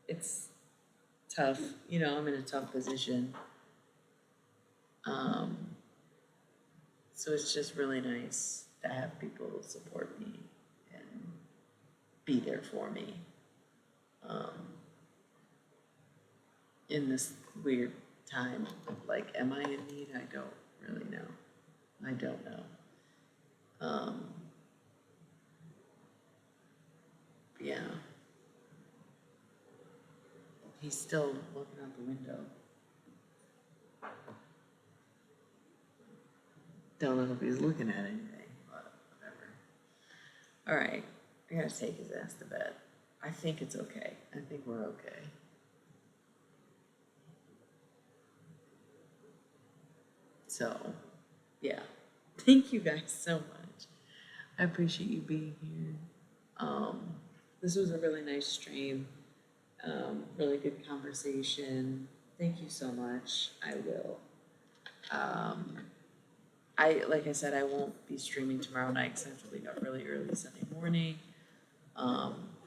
It's tough. You know, I'm in a tough position. So it's just really nice to have people support me and be there for me. In this weird time of like, am I in need? I don't really know. I don't know. Yeah. He's still looking out the window. Don't know if he's looking at anything, but whatever. All right, I gotta take his ass to bed. I think it's okay. I think we're okay. So, yeah. Thank you guys so much. I appreciate you being here. This was a really nice stream. Really good conversation. Thank you so much. I will. Like I said, I won't be streaming tomorrow night because I have to leave out really early Sunday morning.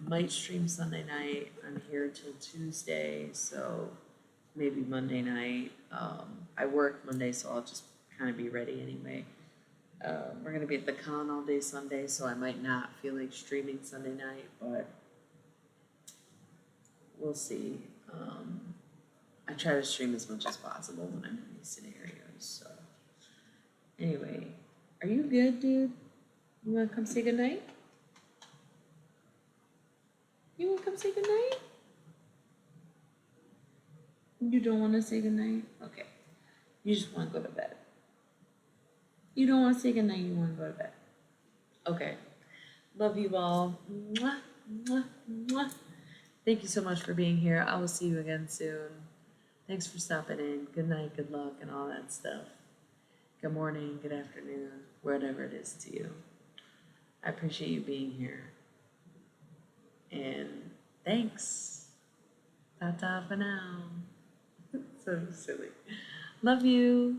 Might stream Sunday night. I'm here till Tuesday, so maybe Monday night. I work Monday, so I'll just kind of be ready anyway. We're gonna be at the con all day Sunday, so I might not feel like streaming Sunday night, but we'll see. I try to stream as much as possible when I'm in these scenarios, so. Anyway, are you good, dude? You wanna come say goodnight? You wanna come say goodnight? You don't wanna say goodnight? Okay. You just wanna go to bed. You don't wanna say goodnight, you wanna go to bed. Okay. Love you all. Mwah, mwah, mwah. Thank you so much for being here. I will see you again soon. Thanks for stopping in. Good night, good luck, and all that stuff. Good morning, good afternoon, whatever it is to you. I appreciate you being here. And thanks. Ta-ta for now. So silly. Love you.